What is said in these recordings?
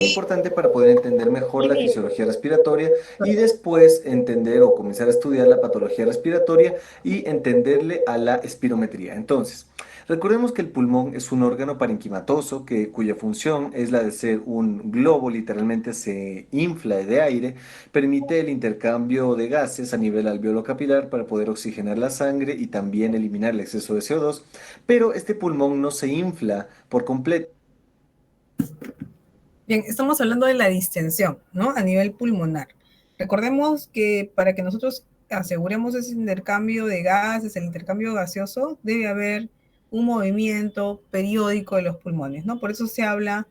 importante para poder entender mejor la fisiología respiratoria y después entender o comenzar a estudiar la patología respiratoria y entenderle a la espirometría. Entonces, recordemos que el pulmón es un órgano parenquimatoso cuya función es la de ser un globo, literalmente se infla de aire, permite el intercambio de gases a nivel alveolo capilar para poder oxigenar la sangre y también eliminar el exceso de CO2, pero este pulmón no se infla por completo. Bien, estamos hablando de la distensión, ¿no? A nivel pulmonar. Recordemos que para que nosotros aseguremos ese intercambio de gases, el intercambio gaseoso, debe haber un movimiento periódico de los pulmones, ¿no? Por eso se habla,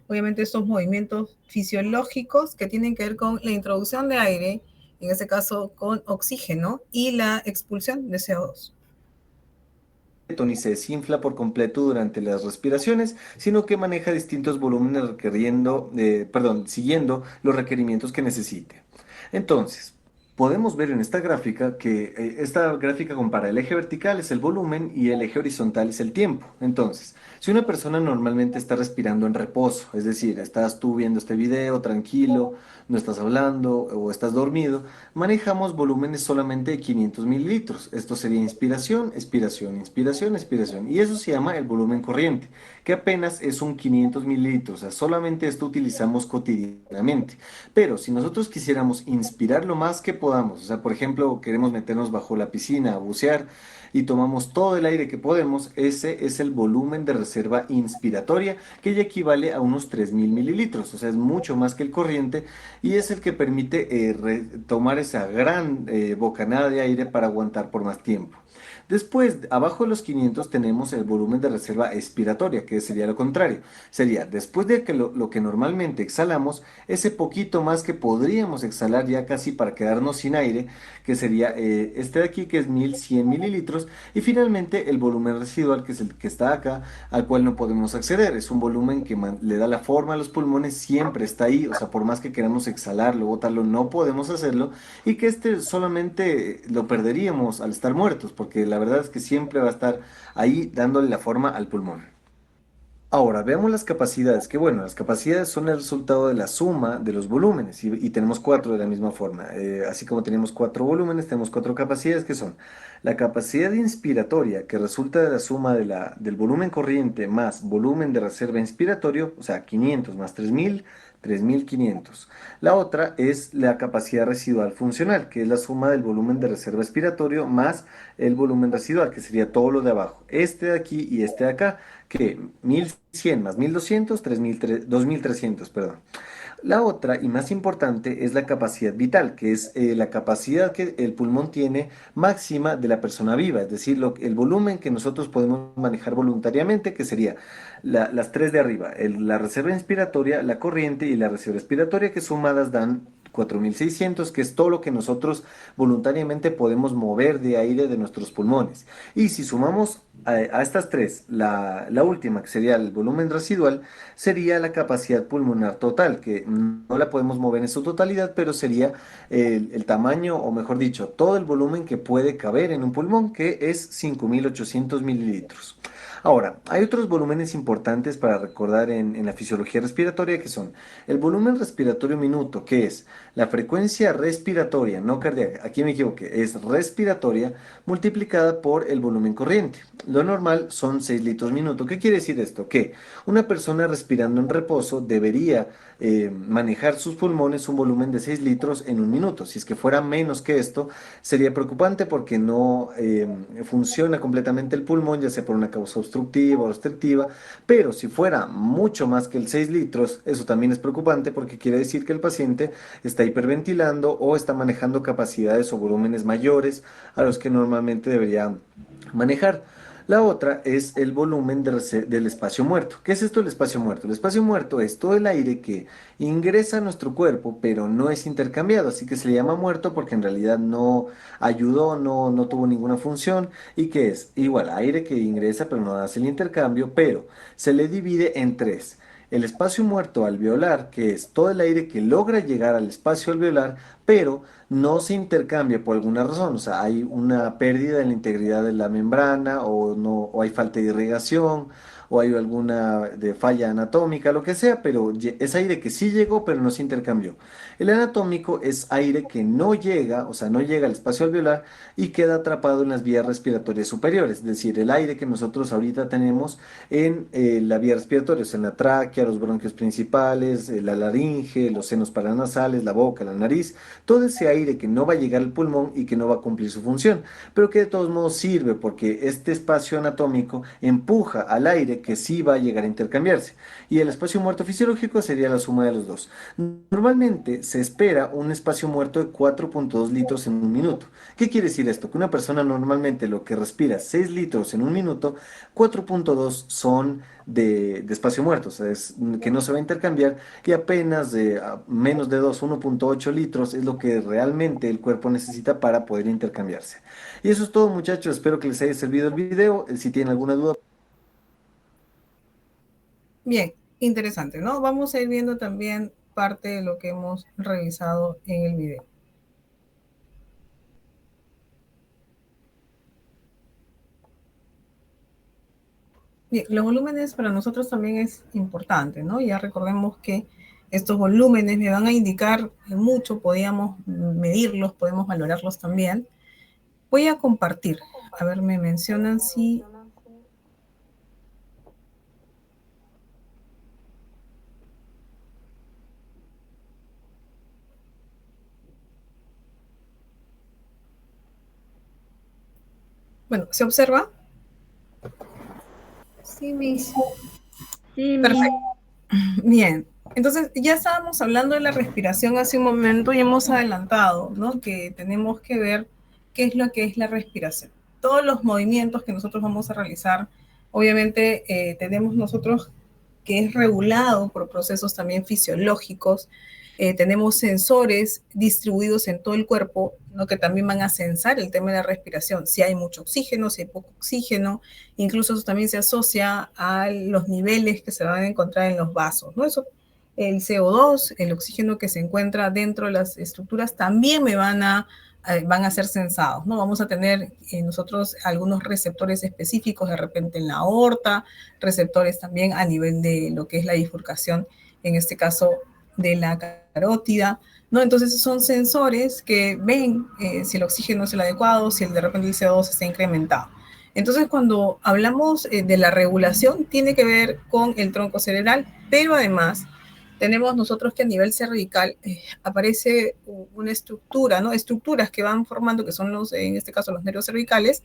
obviamente, de estos movimientos fisiológicos que tienen que ver con la introducción de aire, en este caso con oxígeno, y la expulsión de CO2. Ni se desinfla por completo durante las respiraciones, sino que maneja distintos volúmenes siguiendo los requerimientos que necesite. Entonces, podemos ver en esta gráfica que esta gráfica compara el eje vertical es el volumen y el eje horizontal es el tiempo. Entonces, si una persona normalmente está respirando en reposo, es decir, estás tú viendo este video tranquilo, no estás hablando o estás dormido, manejamos volúmenes solamente de 500 mililitros. Esto sería inspiración, expiración, inspiración, expiración. Y eso se llama el volumen corriente, que apenas es un 500 mililitros. O sea, solamente esto utilizamos cotidianamente. Pero si nosotros quisiéramos inspirar lo más que podamos, o sea, por ejemplo, queremos meternos bajo la piscina a bucear y tomamos todo el aire que podemos, ese es el volumen de reserva inspiratoria, que ya equivale a unos 3000 mililitros. O sea, es mucho más que el corriente y es el que permite tomar esa gran bocanada de aire para aguantar por más tiempo. Después, abajo de los 500 tenemos el volumen de reserva expiratoria, que sería lo contrario. Sería después de que lo que normalmente exhalamos, ese poquito más que podríamos exhalar ya casi para quedarnos sin aire, que sería este de aquí, que es 1100 mililitros. Y finalmente el volumen residual, que es el que está acá, al cual no podemos acceder. Es un volumen que le da la forma a los pulmones, siempre está ahí, o sea, por más que queramos exhalarlo, botarlo, no podemos hacerlo, y que este solamente lo perderíamos al estar muertos, porque la verdad es que siempre va a estar ahí dándole la forma al pulmón. Ahora, veamos las capacidades, que bueno, las capacidades son el resultado de la suma de los volúmenes y tenemos cuatro de la misma forma. Así como tenemos cuatro volúmenes, tenemos cuatro capacidades que son la capacidad inspiratoria, que resulta de la suma del volumen corriente más volumen de reserva inspiratorio, o sea, 500 más 3000, 3500. La otra es la capacidad residual funcional, que es la suma del volumen de reserva expiratorio más el volumen residual, que sería todo lo de abajo, este de aquí y este de acá que 1100 más 1200, 2300, perdón. La otra y más importante es la capacidad vital, que es la capacidad que el pulmón tiene máxima de la persona viva, es decir, el volumen que nosotros podemos manejar voluntariamente, que sería las tres de arriba, la reserva inspiratoria, la corriente y la reserva expiratoria, que sumadas dan 4600, que es todo lo que nosotros voluntariamente podemos mover de aire de nuestros pulmones. Y si sumamos a estas tres, la última, que sería el volumen residual, sería la capacidad pulmonar total, que no la podemos mover en su totalidad, pero sería el tamaño, o mejor dicho, todo el volumen que puede caber en un pulmón, que es 5800 mililitros. Ahora, hay otros volúmenes importantes para recordar en la fisiología respiratoria que son el volumen respiratorio minuto, que es la frecuencia respiratoria, no cardíaca, aquí me equivoqué, es respiratoria multiplicada por el volumen corriente. Lo normal son 6 litros minuto. ¿Qué quiere decir esto? Que una persona respirando en reposo debería manejar sus pulmones un volumen de 6 litros en un minuto. Si es que fuera menos que esto, sería preocupante porque no funciona completamente el pulmón, ya sea por una causa obstructiva o restrictiva, pero si fuera mucho más que el 6 litros, eso también es preocupante porque quiere decir que el paciente está hiperventilando o está manejando capacidades o volúmenes mayores a los que normalmente debería manejar. La otra es el volumen del espacio muerto. ¿Qué es esto del espacio muerto? El espacio muerto es todo el aire que ingresa a nuestro cuerpo, pero no es intercambiado, así que se le llama muerto porque en realidad no ayudó, no tuvo ninguna función y que es igual aire que ingresa, pero no hace el intercambio, pero se le divide en tres. El espacio muerto alveolar, que es todo el aire que logra llegar al espacio alveolar, pero no se intercambia por alguna razón, o sea, hay una pérdida de la integridad de la membrana o, no, o hay falta de irrigación o hay alguna de falla anatómica, lo que sea, pero es aire que sí llegó, pero no se intercambió. El anatómico es aire que no llega, o sea, no llega al espacio alveolar y queda atrapado en las vías respiratorias superiores, es decir, el aire que nosotros ahorita tenemos en la vía respiratoria, o sea, en la tráquea, los bronquios principales, la laringe, los senos paranasales, la boca, la nariz, todo ese aire que no va a llegar al pulmón y que no va a cumplir su función, pero que de todos modos sirve porque este espacio anatómico empuja al aire que sí va a llegar a intercambiarse. Y el espacio muerto fisiológico sería la suma de los dos. Normalmente se espera un espacio muerto de 4,2 litros en un minuto. ¿Qué quiere decir esto? Que una persona normalmente lo que respira 6 litros en un minuto, 4,2 son de espacio muerto, o sea, es que no se va a intercambiar y apenas menos de 2, 1,8 litros es lo que realmente el cuerpo necesita para poder intercambiarse. Y eso es todo, muchachos. Espero que les haya servido el video. Si tienen alguna duda. Bien, interesante, ¿no? Vamos a ir viendo también parte de lo que hemos revisado en el video. Bien, los volúmenes para nosotros también es importante, ¿no? Ya recordemos que estos volúmenes me van a indicar mucho, podíamos medirlos, podemos valorarlos también. Voy a compartir. A ver, me mencionan si... Bueno, ¿se observa? Sí, Miss. Sí, Miss. Perfecto. Bien. Entonces, ya estábamos hablando de la respiración hace un momento y hemos adelantado, ¿no? Que tenemos que ver qué es lo que es la respiración. Todos los movimientos que nosotros vamos a realizar, obviamente tenemos nosotros que es regulado por procesos también fisiológicos. Tenemos sensores distribuidos en todo el cuerpo, ¿no? Que también van a censar el tema de la respiración, si hay mucho oxígeno, si hay poco oxígeno, incluso eso también se asocia a los niveles que se van a encontrar en los vasos, ¿no? Eso, el CO2, el oxígeno que se encuentra dentro de las estructuras también van a ser censados, ¿no? Vamos a tener nosotros algunos receptores específicos de repente en la aorta, receptores también a nivel de lo que es la bifurcación, en este caso de la carótida, ¿no? Entonces son sensores que ven si el oxígeno es el adecuado, si de repente el CO2 está incrementado. Entonces cuando hablamos de la regulación tiene que ver con el tronco cerebral, pero además tenemos nosotros que a nivel cervical aparece una estructura, ¿no? Estructuras que van formando, que son en este caso los nervios cervicales,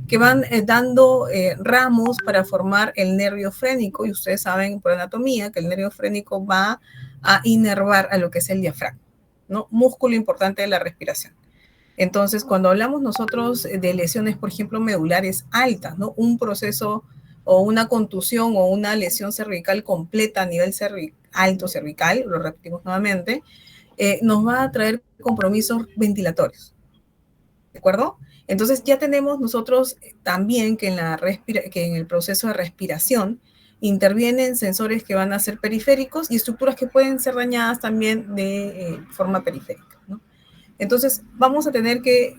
que van dando ramos para formar el nervio frénico, y ustedes saben por anatomía que el nervio frénico va a inervar a lo que es el diafragma, ¿no? Músculo importante de la respiración. Entonces, cuando hablamos nosotros de lesiones, por ejemplo, medulares altas, ¿no? Un proceso o una contusión o una lesión cervical completa a nivel alto cervical, lo repetimos nuevamente, nos va a traer compromisos ventilatorios, ¿de acuerdo? Entonces ya tenemos nosotros también que que en el proceso de respiración intervienen sensores que van a ser periféricos y estructuras que pueden ser dañadas también de forma periférica, ¿no? Entonces, vamos a tener que,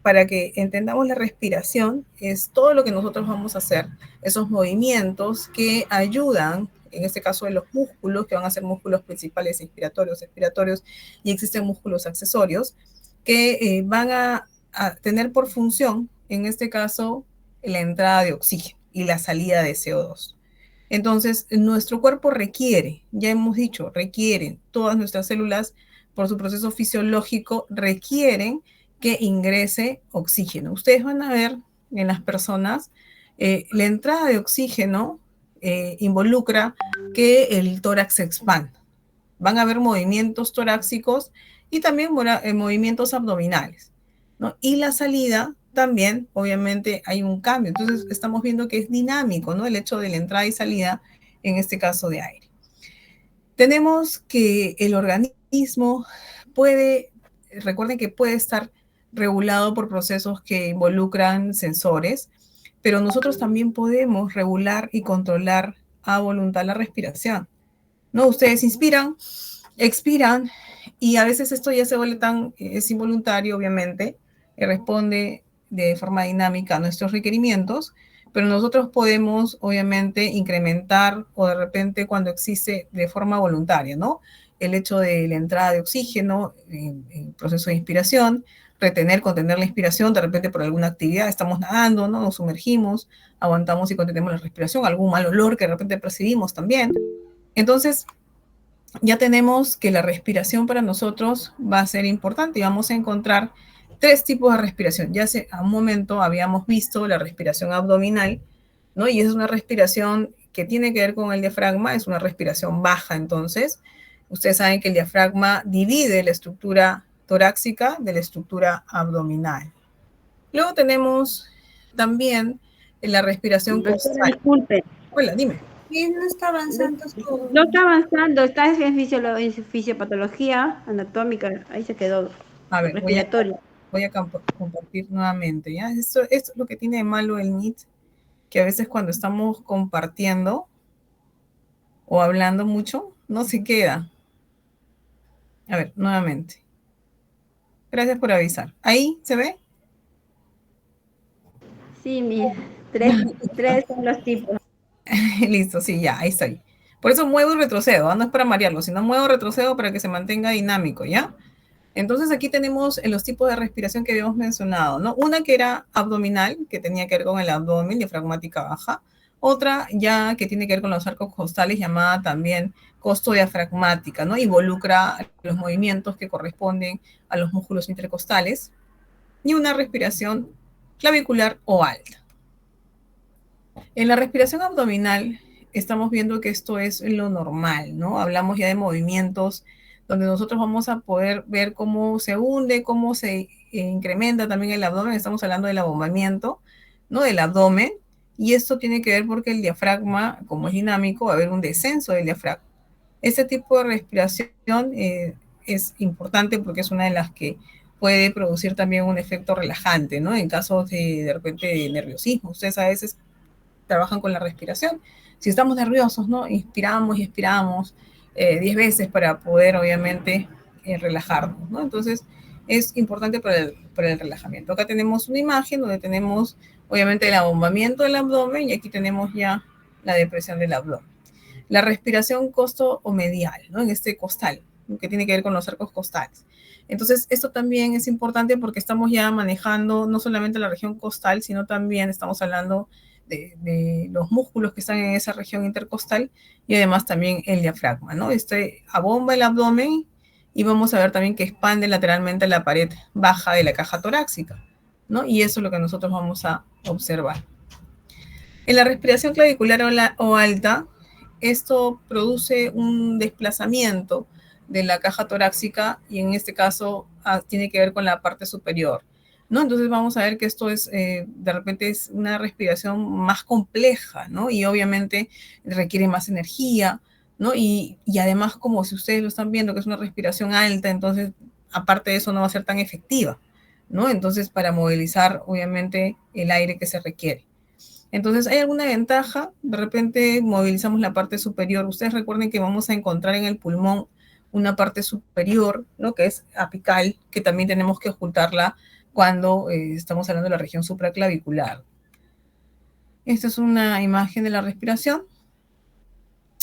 para que entendamos la respiración, es todo lo que nosotros vamos a hacer, esos movimientos que ayudan, en este caso de los músculos, que van a ser músculos principales inspiratorios, expiratorios, y existen músculos accesorios, que van a tener por función, en este caso, la entrada de oxígeno y la salida de CO2. Entonces, nuestro cuerpo requiere, ya hemos dicho, requieren, todas nuestras células, por su proceso fisiológico, requieren que ingrese oxígeno. Ustedes van a ver en las personas, la entrada de oxígeno involucra que el tórax se expanda. Van a haber movimientos torácicos y también movimientos abdominales, ¿no? Y la salida también, obviamente, hay un cambio. Entonces, estamos viendo que es dinámico, ¿no? El hecho de la entrada y salida, en este caso de aire. Tenemos que el organismo recuerden que puede estar regulado por procesos que involucran sensores, pero nosotros también podemos regular y controlar a voluntad la respiración, ¿no? Ustedes inspiran, expiran, y a veces esto ya se vuelve es involuntario, obviamente, y responde de forma dinámica a nuestros requerimientos, pero nosotros podemos, obviamente, incrementar o de repente cuando existe de forma voluntaria, ¿no? El hecho de la entrada de oxígeno en proceso de inspiración, retener, contener la inspiración, de repente por alguna actividad, estamos nadando, ¿no? Nos sumergimos, aguantamos y contenemos la respiración, algún mal olor que de repente percibimos también. Entonces, ya tenemos que la respiración para nosotros va a ser importante y vamos a encontrar tres tipos de respiración. Ya hace a un momento habíamos visto la respiración abdominal, ¿no? Y es una respiración que tiene que ver con el diafragma, es una respiración baja. Entonces, ustedes saben que el diafragma divide la estructura torácica de la estructura abdominal. Luego tenemos también la respiración Doctora, costal. disculpe. Hola, dime. Sí, no está avanzando. No está avanzando, está en fisiopatología anatómica, ahí se quedó. A ver, Respiratorio. voy a compartir nuevamente, ¿ya? Esto es lo que tiene de malo el Meet, que a veces cuando estamos compartiendo o hablando mucho, no se queda. A ver, nuevamente. Gracias por avisar. ¿Ahí se ve? Sí, tres son los tipos. Listo, sí, ya, ahí estoy. Por eso muevo y retrocedo, ¿ah? No es para marearlo, sino muevo y retrocedo para que se mantenga dinámico, ¿ya? Entonces aquí tenemos los tipos de respiración que habíamos mencionado, ¿no? Una que era abdominal, que tenía que ver con el abdomen, diafragmática baja. Otra ya que tiene que ver con los arcos costales, llamada también costodiafragmática, ¿no? Involucra los movimientos que corresponden a los músculos intercostales. Y una respiración clavicular o alta. En la respiración abdominal estamos viendo que esto es lo normal, ¿no? Hablamos ya de movimientos donde nosotros vamos a poder ver cómo se hunde, cómo se incrementa también el abdomen. Estamos hablando del abombamiento, ¿no? Del abdomen. Y esto tiene que ver porque el diafragma, como es dinámico, va a haber un descenso del diafragma. Este tipo de respiración es importante porque es una de las que puede producir también un efecto relajante, ¿no? En casos de repente de nerviosismo. Ustedes a veces trabajan con la respiración. Si estamos nerviosos, ¿no? Inspiramos y expiramos 10 veces para poder, obviamente, relajarnos, ¿no? Entonces, es importante para el relajamiento. Acá tenemos una imagen donde tenemos, obviamente, el abombamiento del abdomen y aquí tenemos ya la depresión del abdomen. La respiración costo o medial, ¿no? En este costal, que tiene que ver con los arcos costales. Entonces, esto también es importante porque estamos ya manejando no solamente la región costal, sino también estamos hablando de los músculos que están en esa región intercostal y además también el diafragma, ¿no? Este abomba el abdomen y vamos a ver también que expande lateralmente la pared baja de la caja torácica, ¿no? Y eso es lo que nosotros vamos a observar. En la respiración clavicular o alta, esto produce un desplazamiento de la caja torácica y en este caso tiene que ver con la parte superior, ¿no? Entonces vamos a ver que esto es, de repente es una respiración más compleja, ¿no? Y obviamente requiere más energía, ¿no? Y además, como si ustedes lo están viendo, que es una respiración alta, entonces, aparte de eso, no va a ser tan efectiva, ¿no? Entonces, para movilizar, obviamente, el aire que se requiere. Entonces, ¿hay alguna ventaja? De repente movilizamos la parte superior. Ustedes recuerden que vamos a encontrar en el pulmón una parte superior, ¿no? Que es apical, que también tenemos que ocultarla cuando estamos hablando de la región supraclavicular. Esta es una imagen de la respiración.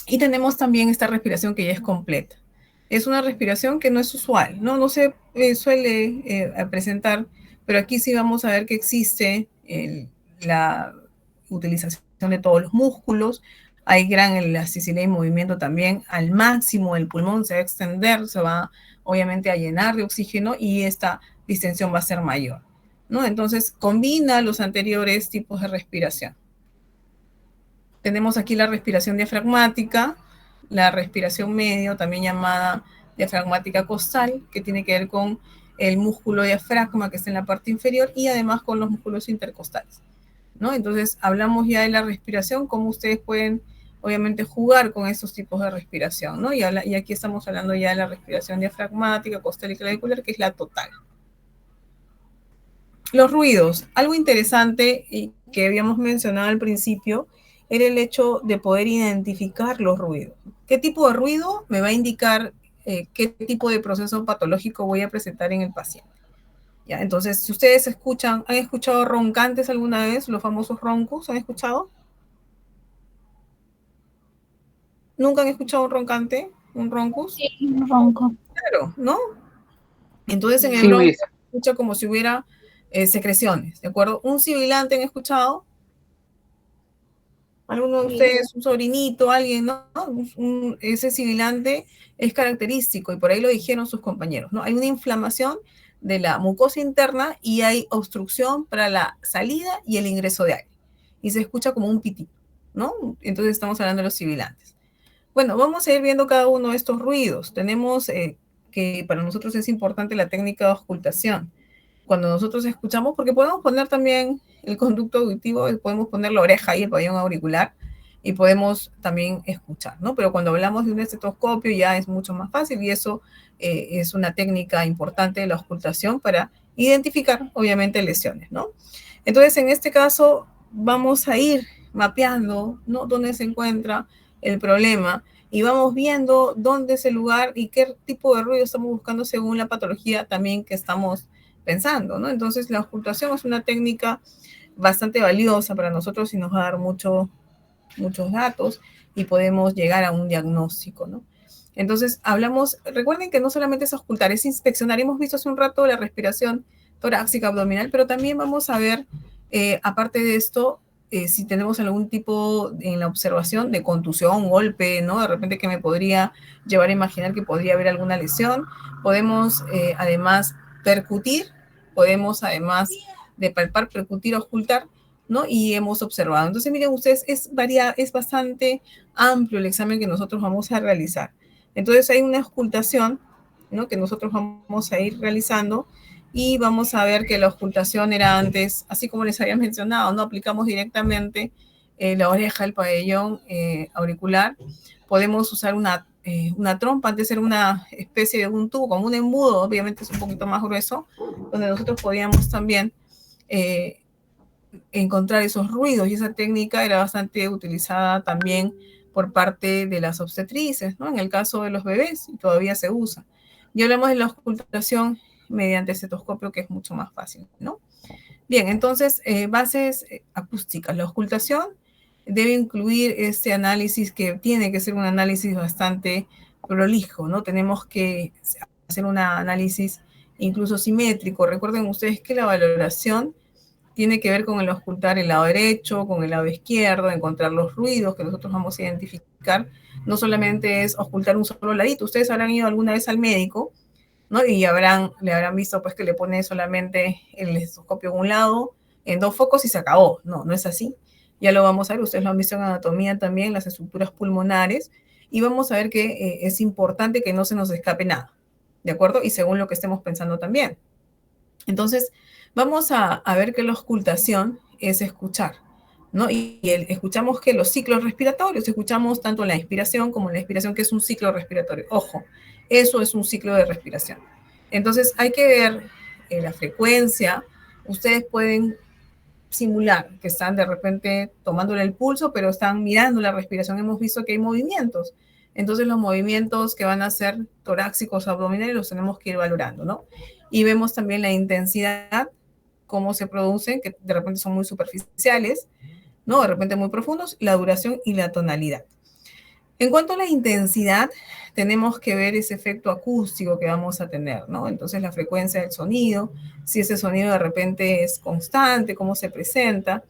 Y tenemos también esta respiración que ya es completa. Es una respiración que no es usual, ¿no? No se suele presentar, pero aquí sí vamos a ver que existe la utilización de todos los músculos, hay gran elasticidad y movimiento también al máximo, el pulmón se va a extender, se va obviamente a llenar de oxígeno y esta distensión va a ser mayor, ¿no? Entonces combina los anteriores tipos de respiración. Tenemos aquí la respiración diafragmática, la respiración medio, también llamada diafragmática costal, que tiene que ver con el músculo diafragma que está en la parte inferior y además con los músculos intercostales, ¿no? Entonces, hablamos ya de la respiración, cómo ustedes pueden, obviamente, jugar con estos tipos de respiración, ¿no? Y aquí estamos hablando ya de la respiración diafragmática, costal y clavicular, que es la total. Los ruidos. Algo interesante y que habíamos mencionado al principio era el hecho de poder identificar los ruidos. ¿Qué tipo de ruido me va a indicar qué tipo de proceso patológico voy a presentar en el paciente? ¿Ya? Entonces, si ustedes escuchan, ¿han escuchado roncantes alguna vez? Los famosos roncos, ¿han escuchado? ¿Nunca han escuchado un roncante? ¿Un roncus? Sí, ronco. Claro, ¿no? Entonces en el Sí, ronco Miss. se escucha como si hubiera secreciones, ¿de acuerdo? Un sibilante han escuchado, alguno de Sí. ustedes, un sobrinito, alguien, ¿no? Ese sibilante es característico y por ahí lo dijeron sus compañeros, ¿no? Hay una inflamación de la mucosa interna y hay obstrucción para la salida y el ingreso de aire. Y se escucha como un pitito, ¿no? Entonces estamos hablando de los sibilantes. Bueno, vamos a ir viendo cada uno de estos ruidos. Tenemos que para nosotros es importante la técnica de auscultación. Cuando nosotros escuchamos, porque podemos poner también el conducto auditivo, podemos poner la oreja y el pabellón auricular y podemos también escuchar, ¿no? Pero cuando hablamos de un estetoscopio ya es mucho más fácil y eso es una técnica importante de la auscultación para identificar, obviamente, lesiones, ¿no? Entonces, en este caso, vamos a ir mapeando, ¿no? Dónde se encuentra el problema y vamos viendo dónde es el lugar y qué tipo de ruido estamos buscando según la patología también que estamos pensando, ¿no? Entonces, la ocultación es una técnica bastante valiosa para nosotros y nos va a dar muchos datos y podemos llegar a un diagnóstico, ¿no? Entonces, hablamos, recuerden que no solamente es ocultar, es inspeccionar. Hemos visto hace un rato la respiración torácica abdominal, pero también vamos a ver, aparte de esto, si tenemos algún tipo en la observación de contusión, golpe, ¿no? De repente que me podría llevar a imaginar que podría haber alguna lesión. Podemos, además, percutir, podemos, además de palpar, percutir, ocultar, ¿no? Y hemos observado. Entonces, miren ustedes, es bastante amplio el examen que nosotros vamos a realizar. Entonces, hay una ocultación, ¿no? Que nosotros vamos a ir realizando y vamos a ver que la ocultación era antes, así como les había mencionado, ¿no? Aplicamos directamente la oreja, el pabellón auricular. Podemos usar una trompa, antes era una especie de un tubo, como un embudo, obviamente es un poquito más grueso, donde nosotros podíamos también encontrar esos ruidos y esa técnica era bastante utilizada también por parte de las obstetrices, ¿no? En el caso de los bebés, y todavía se usa. Y hablamos de la ocultación mediante estetoscopio, que es mucho más fácil, ¿no? Bien, entonces, bases acústicas. La ocultación debe incluir este análisis que tiene que ser un análisis bastante prolijo, ¿no? Tenemos que hacer un análisis incluso simétrico. Recuerden ustedes que la valoración tiene que ver con el ocultar el lado derecho, con el lado izquierdo, encontrar los ruidos que nosotros vamos a identificar. No solamente es ocultar un solo ladito. Ustedes habrán ido alguna vez al médico, ¿no? Y le habrán visto pues que le pone solamente el estetoscopio en un lado, en dos focos y se acabó. No, no es así. Ya lo vamos a ver, ustedes lo han visto en anatomía también, las estructuras pulmonares, y vamos a ver que es importante que no se nos escape nada, ¿de acuerdo? Y según lo que estemos pensando también. Entonces, vamos a ver que la ocultación es escuchar, ¿no? Escuchamos que los ciclos respiratorios, escuchamos tanto la inspiración como la expiración, que es un ciclo respiratorio. Ojo, eso es un ciclo de respiración. Entonces, hay que ver la frecuencia. Ustedes pueden simular que están de repente tomándole el pulso, pero están mirando la respiración. Hemos visto que hay movimientos. Entonces los movimientos que van a ser torácicos o abdominales los tenemos que ir valorando, ¿no? Y vemos también la intensidad, cómo se producen, que de repente son muy superficiales, ¿no? De repente muy profundos, la duración y la tonalidad. En cuanto a la intensidad, tenemos que ver ese efecto acústico que vamos a tener, ¿no? Entonces la frecuencia del sonido, si ese sonido de repente es constante, cómo se presenta,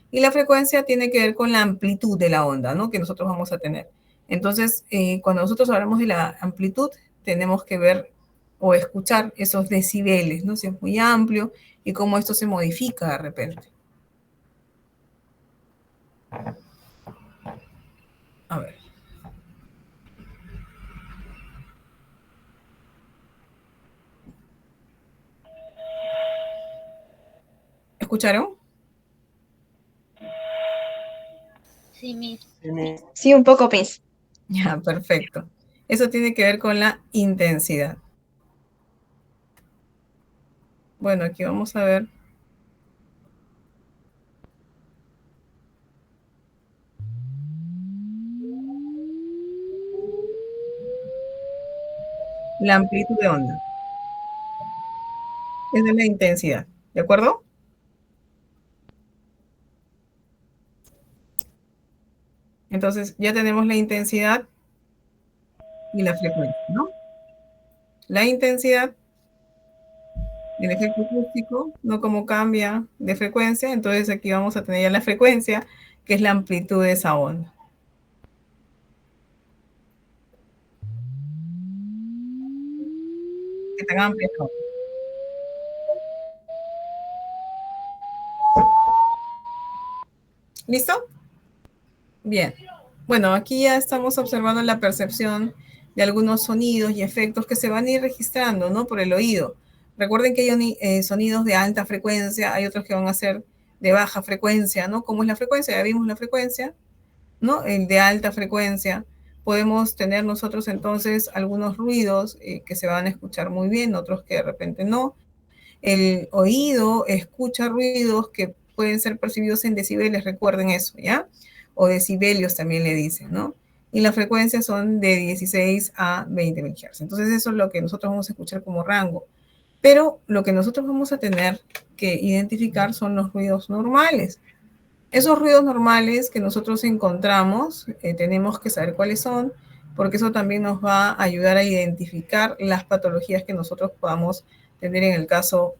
y la frecuencia tiene que ver con la amplitud de la onda, ¿no? Que nosotros vamos a tener. Entonces, cuando nosotros hablamos de la amplitud, tenemos que ver o escuchar esos decibeles, ¿no? Si es muy amplio y cómo esto se modifica de repente. A ver. ¿Escucharon? Sí, Miss. Sí, un poco, Miss. Ya, perfecto. Eso tiene que ver con la intensidad. Bueno, aquí vamos a ver. La amplitud de onda. Esa es la intensidad, ¿de acuerdo? Entonces, ya tenemos la intensidad y la frecuencia, ¿no? La intensidad del efecto acústico, no como cambia de frecuencia, entonces aquí vamos a tener ya la frecuencia, que es la amplitud de esa onda. Que tan amplia es la onda. ¿Listo? Bien. Bueno, aquí ya estamos observando la percepción de algunos sonidos y efectos que se van a ir registrando, ¿no? Por el oído. Recuerden que hay sonidos de alta frecuencia, hay otros que van a ser de baja frecuencia, ¿no? ¿Cómo es la frecuencia? Ya vimos la frecuencia, ¿no? El de alta frecuencia. Podemos tener nosotros entonces algunos ruidos que se van a escuchar muy bien, otros que de repente no. El oído escucha ruidos que pueden ser percibidos en decibeles, recuerden eso, ¿ya? O decibelios también le dicen, ¿no? Y las frecuencias son de 16 a 20 MHz. Entonces eso es lo que nosotros vamos a escuchar como rango. Pero lo que nosotros vamos a tener que identificar son los ruidos normales. Esos ruidos normales que nosotros encontramos, tenemos que saber cuáles son, porque eso también nos va a ayudar a identificar las patologías que nosotros podamos tener en el caso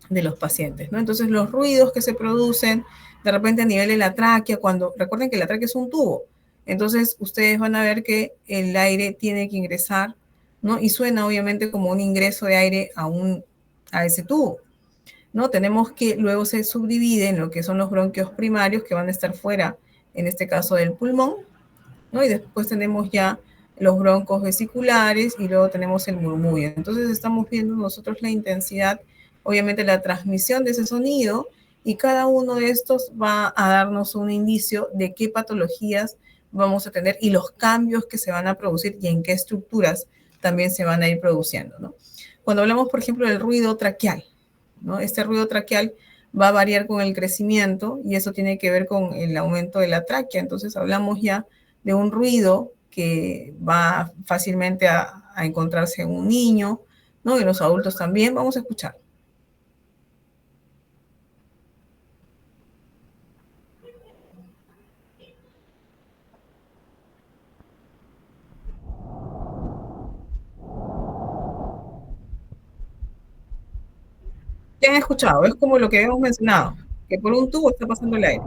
de los pacientes, ¿no? Entonces, los ruidos que se producen de repente a nivel de la tráquea, recuerden que la tráquea es un tubo, entonces ustedes van a ver que el aire tiene que ingresar, ¿no? Y suena obviamente como un ingreso de aire a ese tubo, ¿no? Tenemos que luego se subdivide en lo que son los bronquios primarios que van a estar fuera, en este caso del pulmón, ¿no? Y después tenemos ya los broncos vesiculares y luego tenemos el murmullo. Entonces estamos viendo nosotros la intensidad, obviamente la transmisión de ese sonido, y cada uno de estos va a darnos un indicio de qué patologías vamos a tener y los cambios que se van a producir y en qué estructuras también se van a ir produciendo, ¿no? Cuando hablamos, por ejemplo, del ruido traqueal, ¿no? Este ruido traqueal va a variar con el crecimiento y eso tiene que ver con el aumento de la tráquea. Entonces hablamos ya de un ruido que va fácilmente a encontrarse en un niño, ¿no? En los adultos también. Vamos a escuchar. ¿Qué han escuchado? Es como lo que hemos mencionado, que por un tubo está pasando el aire.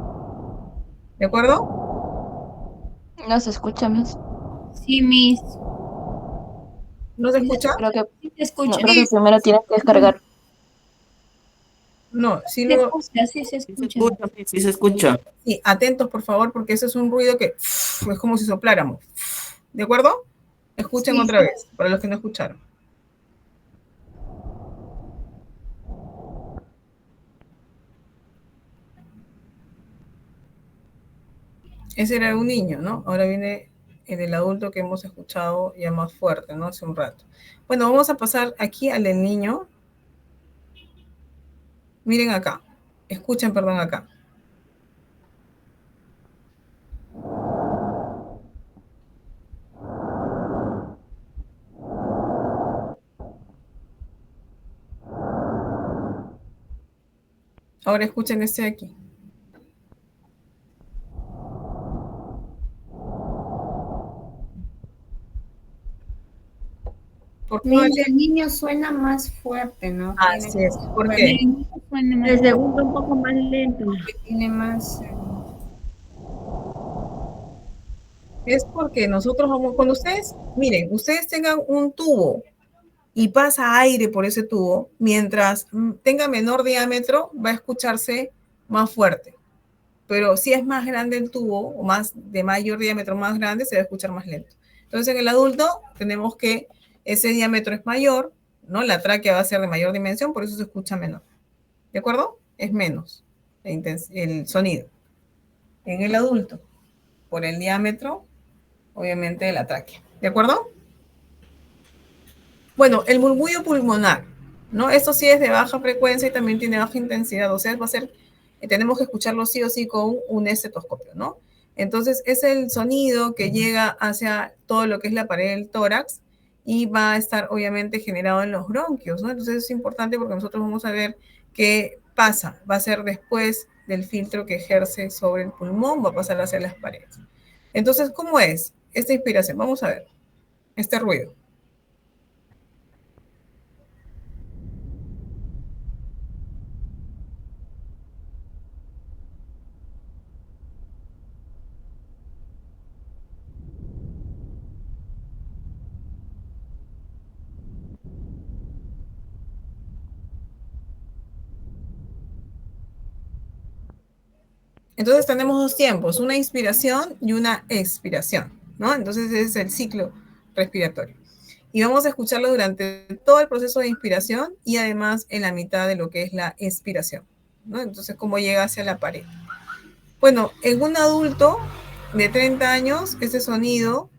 ¿De acuerdo? No se escucha, Miss. Sí, Miss. ¿No se escucha? Creo que, Sí se escucha. no, creo que primero tienes que descargar. No, sí Se lo... escucha, sí se escucha. Sí se escucha. Sí, atentos por favor, porque ese es un ruido que es como si sopláramos. ¿De acuerdo? Escuchen Sí. otra vez, para los que no escucharon. Ese era un niño, ¿no? Ahora viene el adulto que hemos escuchado ya más fuerte, ¿no? Hace un rato. Bueno, vamos a pasar aquí al del niño. Miren acá. Escuchen, perdón, acá. Ahora escuchen este de aquí. ¿Por qué? El niño suena más fuerte, ¿no? Así es. ¿Por qué? El segundo un poco más lento. Tiene más... Es porque nosotros vamos, cuando ustedes, miren, ustedes tengan un tubo y pasa aire por ese tubo, mientras tenga menor diámetro, va a escucharse más fuerte. Pero si es más grande el tubo, o más de mayor diámetro más grande, se va a escuchar más lento. Entonces, en el adulto tenemos que ese diámetro es mayor, ¿no? La tráquea va a ser de mayor dimensión, por eso se escucha menor. ¿De acuerdo? Es menos el sonido. En el adulto, por el diámetro, obviamente, de la tráquea. ¿De acuerdo? Bueno, el murmullo pulmonar, ¿no? Esto sí es de baja frecuencia y también tiene baja intensidad, o sea, va a ser, tenemos que escucharlo sí o sí con un estetoscopio, ¿no? Entonces, es el sonido que llega hacia todo lo que es la pared del tórax y va a estar obviamente generado en los bronquios, ¿no? Entonces es importante porque nosotros vamos a ver qué pasa, va a ser después del filtro que ejerce sobre el pulmón, va a pasar hacia las paredes. Entonces, ¿cómo es esta inspiración? Vamos a ver este ruido. Entonces tenemos dos tiempos, una inspiración y una expiración, ¿no? Entonces ese es el ciclo respiratorio. Y vamos a escucharlo durante todo el proceso de inspiración y además en la mitad de lo que es la expiración, ¿no? Entonces, cómo llega hacia la pared. Bueno, en un adulto de 30 años, este sonido,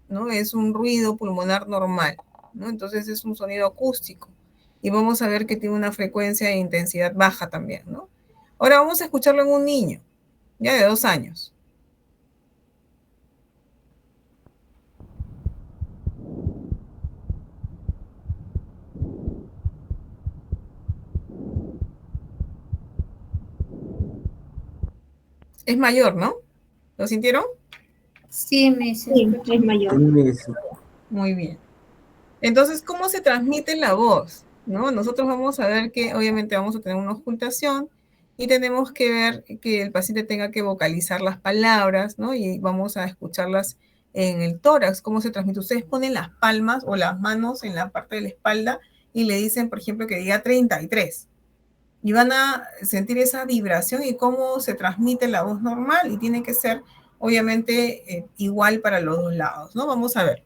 ¿no? Es un ruido pulmonar normal, ¿no? Entonces es un sonido acústico. Y vamos a ver que tiene una frecuencia e intensidad baja también, ¿no? Ahora vamos a escucharlo en un niño, ya de 2 años. Es mayor, ¿no? ¿Lo sintieron? Sí, me se Sí, escucha. es mayor. Muy bien. Entonces, ¿cómo se transmite la voz? ¿No? Nosotros vamos a ver que obviamente vamos a tener una ocultación y tenemos que ver que el paciente tenga que vocalizar las palabras, ¿no? Y vamos a escucharlas en el tórax, cómo se transmite. Ustedes ponen las palmas o las manos en la parte de la espalda y le dicen, por ejemplo, que diga 33. Y van a sentir esa vibración y cómo se transmite la voz normal y tiene que ser, obviamente, igual para los dos lados, ¿no? Vamos a ver.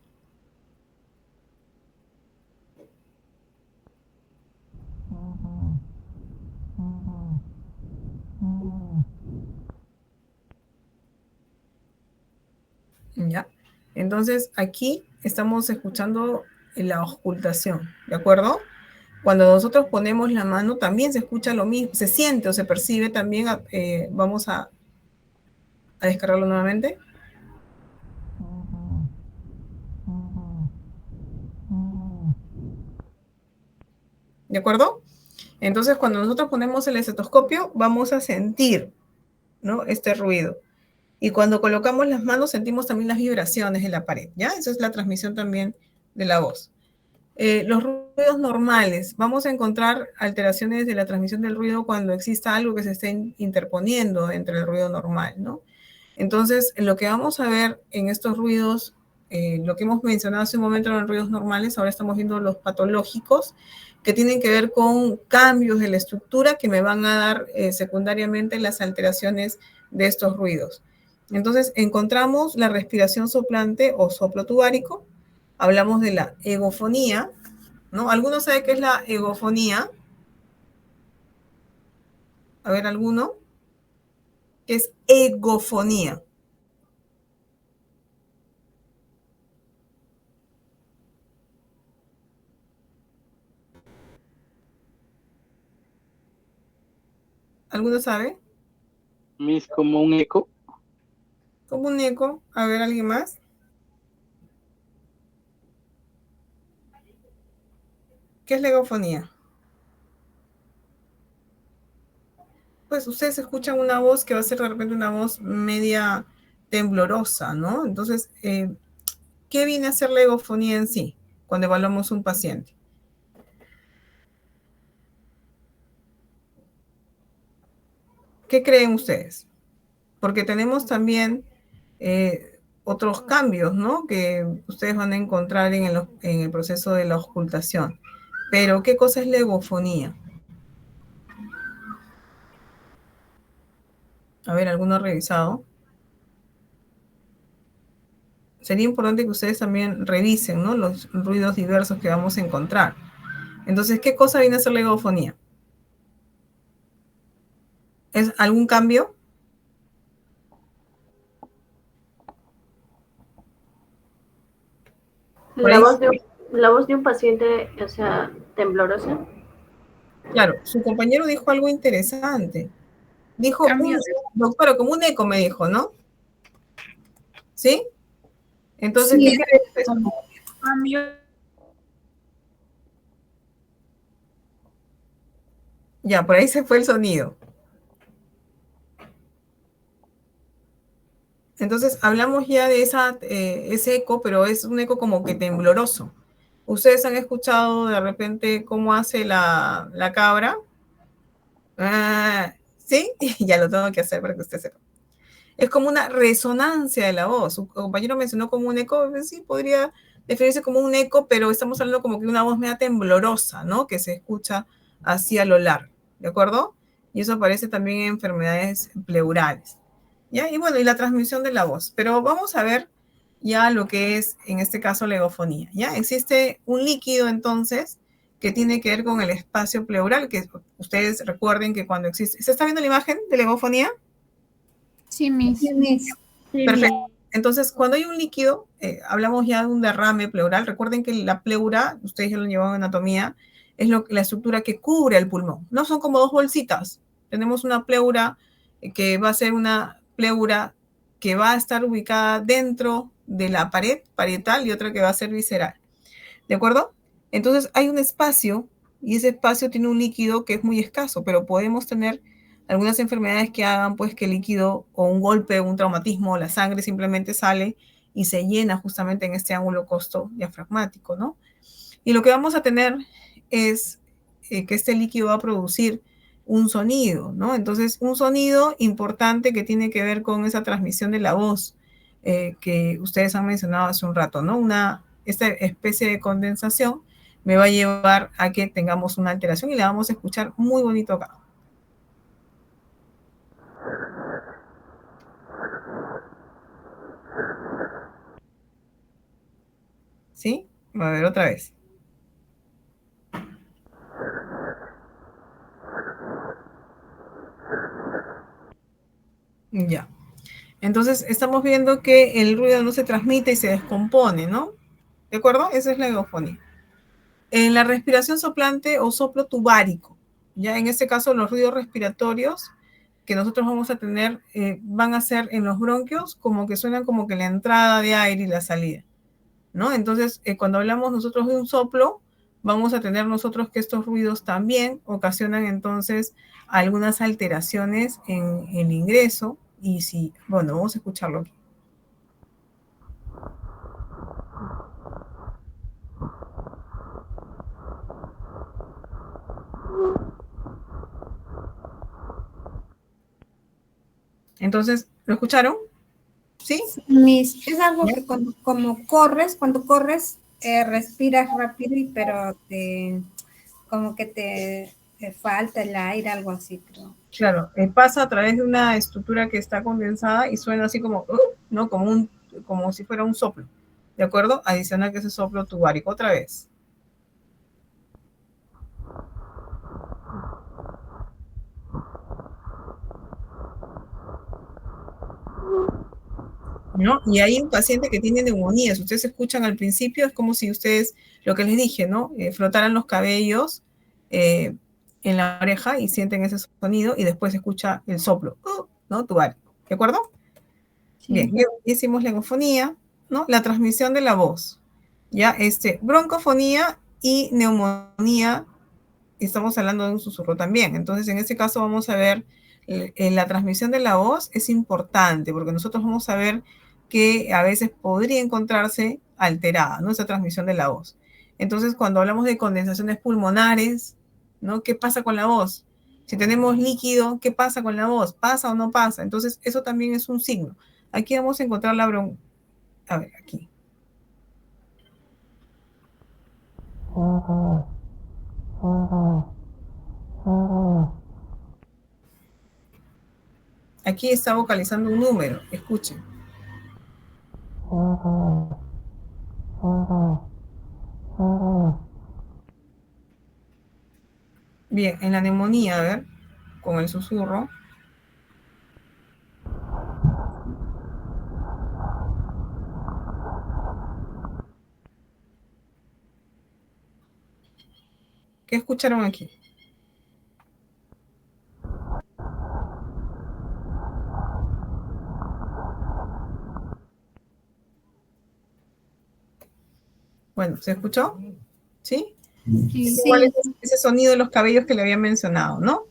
¿Ya? Entonces, aquí estamos escuchando la ocultación, ¿de acuerdo? Cuando nosotros ponemos la mano, también se escucha lo mismo, se siente o se percibe también, vamos a descargarlo nuevamente. ¿De acuerdo? Entonces, cuando nosotros ponemos el estetoscopio, vamos a sentir, ¿no? Este ruido. Y cuando colocamos las manos, sentimos también las vibraciones de la pared, ¿ya? Esa es la transmisión también de la voz. Los ruidos normales, vamos a encontrar alteraciones de la transmisión del ruido cuando exista algo que se esté interponiendo entre el ruido normal, ¿no? Entonces, lo que vamos a ver en estos ruidos, lo que hemos mencionado hace un momento eran ruidos normales, ahora estamos viendo los patológicos, que tienen que ver con cambios de la estructura que me van a dar secundariamente las alteraciones de estos ruidos. Entonces, encontramos la respiración soplante o soplo tubárico, hablamos de la egofonía, ¿no? ¿Alguno sabe qué es la egofonía? A ver, ¿alguno? ¿Qué es egofonía? ¿Alguno sabe? Es como un eco. Como un eco. A ver, ¿alguien más? ¿Qué es la egofonía? Pues ustedes escuchan una voz que va a ser de repente una voz media temblorosa, ¿no? Entonces, ¿qué viene a ser la egofonía en sí cuando evaluamos un paciente? ¿Qué creen ustedes? Porque tenemos también otros cambios, ¿no? Que ustedes van a encontrar en el proceso de la ocultación. Pero, ¿qué cosa es la egofonía? A ver, ¿alguno ha revisado? Sería importante que ustedes también revisen, ¿no? Los ruidos diversos que vamos a encontrar. Entonces, ¿qué cosa viene a ser la egofonía? ¿Es algún cambio? La voz de un paciente, o sea, temblorosa. Claro, su compañero dijo algo interesante. Dijo, Cambios. doctora, como un eco me dijo, ¿no? ¿Sí? Entonces, Sí, ¿qué creen ustedes? cambio Ya, por ahí se fue el sonido. Entonces, hablamos ya de ese eco, pero es un eco como que tembloroso. ¿Ustedes han escuchado de repente cómo hace la cabra? Ah, ¿sí? Ya lo tengo que hacer para que usted sepa. Es como una resonancia de la voz. Su compañero mencionó como un eco, sí, podría definirse como un eco, pero estamos hablando como que una voz media temblorosa, ¿no? Que se escucha así a lo largo, ¿de acuerdo? Y eso aparece también en enfermedades pleurales, ¿ya? Y bueno, y la transmisión de la voz. Pero vamos a ver ya lo que es, en este caso, la egofonía, ¿ya? Existe un líquido, entonces, que tiene que ver con el espacio pleural, que ustedes recuerden que cuando existe... ¿Se está viendo la imagen de la egofonía? Sí, Miss. Sí, Perfecto. Entonces, cuando hay un líquido, hablamos ya de un derrame pleural. Recuerden que la pleura, ustedes ya lo llevan en anatomía, es la estructura que cubre el pulmón. No son como dos bolsitas. Tenemos una pleura que va a ser una pleura que va a estar ubicada dentro de la pared parietal y otra que va a ser visceral. ¿De acuerdo? Entonces hay un espacio y ese espacio tiene un líquido que es muy escaso, pero podemos tener algunas enfermedades que hagan pues que el líquido o un golpe, un traumatismo, la sangre simplemente sale y se llena justamente en este ángulo costo diafragmático, ¿no? Y lo que vamos a tener es que este líquido va a producir un sonido, ¿no? Entonces, un sonido importante que tiene que ver con esa transmisión de la voz que ustedes han mencionado hace un rato, ¿no? Esta especie de condensación me va a llevar a que tengamos una alteración y la vamos a escuchar muy bonito acá. ¿Sí? A ver, otra vez. Ya. Entonces, estamos viendo que el ruido no se transmite y se descompone, ¿no? ¿De acuerdo? Esa es la eufonía. En la respiración soplante o soplo tubárico, ya en este caso los ruidos respiratorios que nosotros vamos a tener van a ser en los bronquios como que suenan como que la entrada de aire y la salida, ¿no? Entonces, cuando hablamos nosotros de un soplo, vamos a tener nosotros que estos ruidos también ocasionan entonces algunas alteraciones en el ingreso y si, bueno, vamos a escucharlo aquí. Entonces, ¿lo escucharon? ¿Sí? Miss, es algo que cuando corres, respiras rápido, pero como que te falta el aire, algo así, creo. Claro, pasa a través de una estructura que está condensada y suena así como, ¿no? Como si fuera un soplo, ¿de acuerdo? Adicional que ese soplo tubárico. Otra vez. ¿No? Y hay un paciente que tiene neumonía. Si ustedes escuchan al principio, es como si ustedes, lo que les dije, ¿no? Frotaran los cabellos en la oreja y sienten ese sonido y después se escucha el soplo, ¿no? Tubárico, ¿de acuerdo? Sí. Bien, ya hicimos la egofonía, ¿no? La transmisión de la voz. Ya, broncofonía y neumonía, estamos hablando de un susurro también. Entonces, en este caso vamos a ver, la transmisión de la voz es importante porque nosotros vamos a ver que a veces podría encontrarse alterada, ¿no? Esa transmisión de la voz. Entonces, cuando hablamos de condensaciones pulmonares, ¿no? ¿Qué pasa con la voz? Si tenemos líquido, ¿qué pasa con la voz? ¿Pasa o no pasa? Entonces, eso también es un signo. Aquí vamos a encontrar la a ver, aquí. Aquí está vocalizando un número, escuchen. Bien, en la neumonía, a ver, con el susurro. ¿Qué escucharon aquí? Bueno, ¿se escuchó? ¿Sí? Sí. Igual ese sonido de los cabellos que le había mencionado, ¿no?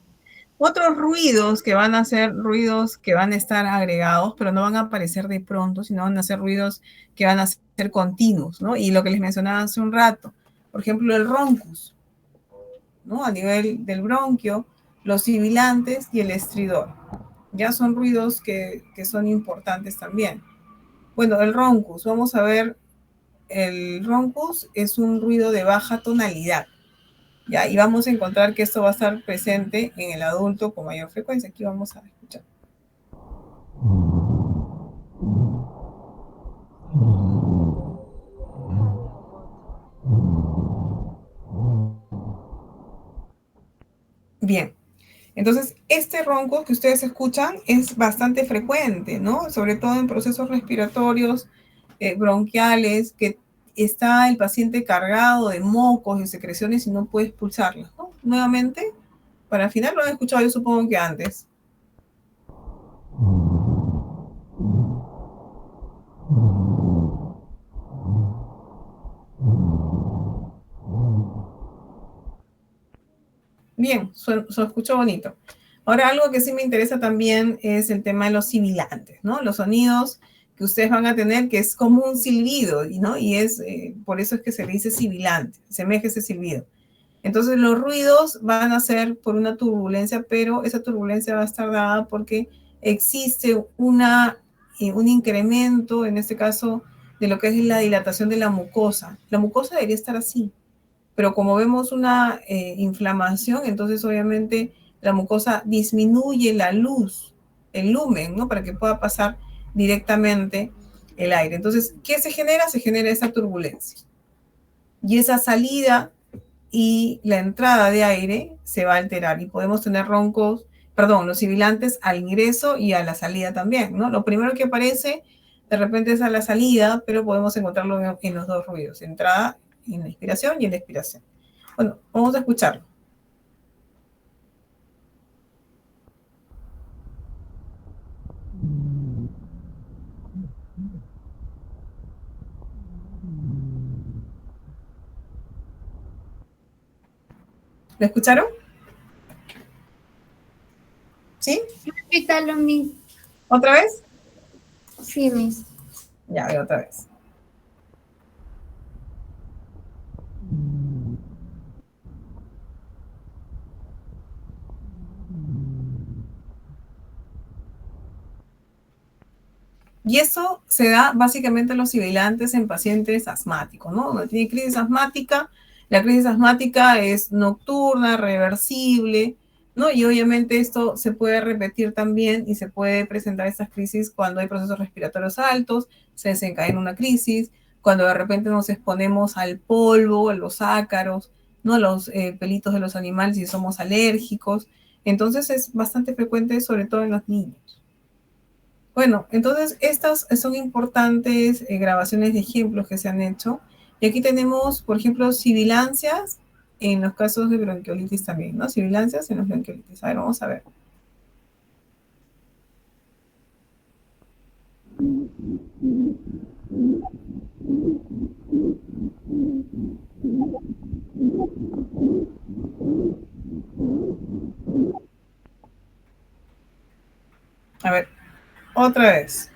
Otros ruidos que van a ser ruidos que van a estar agregados, pero no van a aparecer de pronto, sino van a ser ruidos que van a ser continuos, ¿no? Y lo que les mencionaba hace un rato, por ejemplo, el roncus, ¿no? A nivel del bronquio, los sibilantes y el estridor. Ya son ruidos que son importantes también. Bueno, el roncus, vamos a ver, el roncus es un ruido de baja tonalidad. Ya, y vamos a encontrar que esto va a estar presente en el adulto con mayor frecuencia. Aquí vamos a escuchar. Bien, entonces este ronco que ustedes escuchan es bastante frecuente, ¿no? Sobre todo en procesos respiratorios, bronquiales, que está el paciente cargado de mocos, de secreciones y no puede expulsarlas, ¿no? Nuevamente, para el final lo han escuchado yo supongo que antes. Bien, se escuchó bonito. Ahora, algo que sí me interesa también es el tema de los sibilantes, ¿no? Los sonidos que ustedes van a tener, que es como un silbido, ¿no? Y es, por eso es que se le dice sibilante, semeja ese silbido. Entonces, los ruidos van a ser por una turbulencia, pero esa turbulencia va a estar dada porque existe un incremento, en este caso, de lo que es la dilatación de la mucosa. La mucosa debería estar así, pero como vemos una inflamación, entonces obviamente la mucosa disminuye la luz, el lumen, ¿no? Para que pueda pasar directamente el aire. Entonces, ¿qué se genera? Se genera esa turbulencia. Y esa salida y la entrada de aire se va a alterar y podemos tener roncos, perdón, los sibilantes al ingreso y a la salida también, ¿no? Lo primero que aparece de repente es a la salida, pero podemos encontrarlo en los dos ruidos, entrada en la inspiración y en la expiración. Bueno, vamos a escucharlo. ¿Lo escucharon? ¿Sí? Repítalo, Miss. ¿Otra vez? Sí, Miss. Ya, veo otra vez. Y eso se da básicamente en los sibilantes en pacientes asmáticos, ¿no? Donde tiene crisis asmática, la crisis asmática es nocturna, reversible, ¿no? Y obviamente esto se puede repetir también y se puede presentar estas crisis cuando hay procesos respiratorios altos, se desencadena una crisis, cuando de repente nos exponemos al polvo, a los ácaros, ¿no? Los pelitos de los animales y somos alérgicos. Entonces es bastante frecuente, sobre todo en los niños. Bueno, entonces estas son importantes grabaciones de ejemplos que se han hecho. Y aquí tenemos, por ejemplo, sibilancias en los casos de bronquiolitis también, ¿no? Sibilancias en los bronquiolitis. A ver, vamos a ver. A ver, otra vez.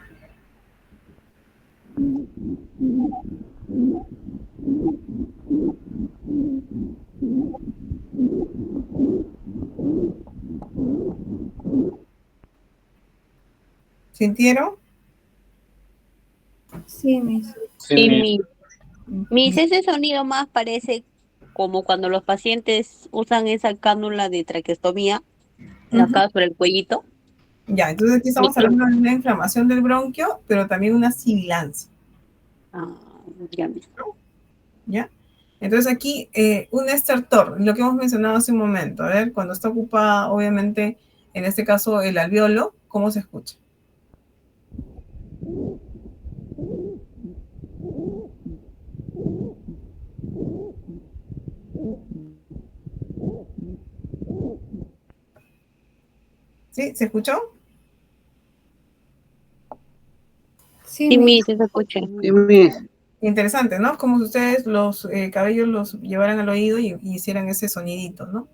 ¿Sintieron? Sí, Miss. Sí, Y Miss. ese sonido más parece como cuando los pacientes usan esa cánula de traqueostomía, acá sobre el cuellito. Ya, entonces aquí estamos hablando de una inflamación del bronquio, pero también una sibilancia. Ya. ¿Ya? Entonces aquí un estertor, lo que hemos mencionado hace un momento, a ver, cuando está ocupada, obviamente, en este caso el alveolo, ¿cómo se escucha? ¿Sí? ¿Se escuchó? Sí, Sí, Miss. se escucha. Sí, Miss. Interesante, ¿no? Como si ustedes los cabellos los llevaran al oído y hicieran ese sonidito, ¿no?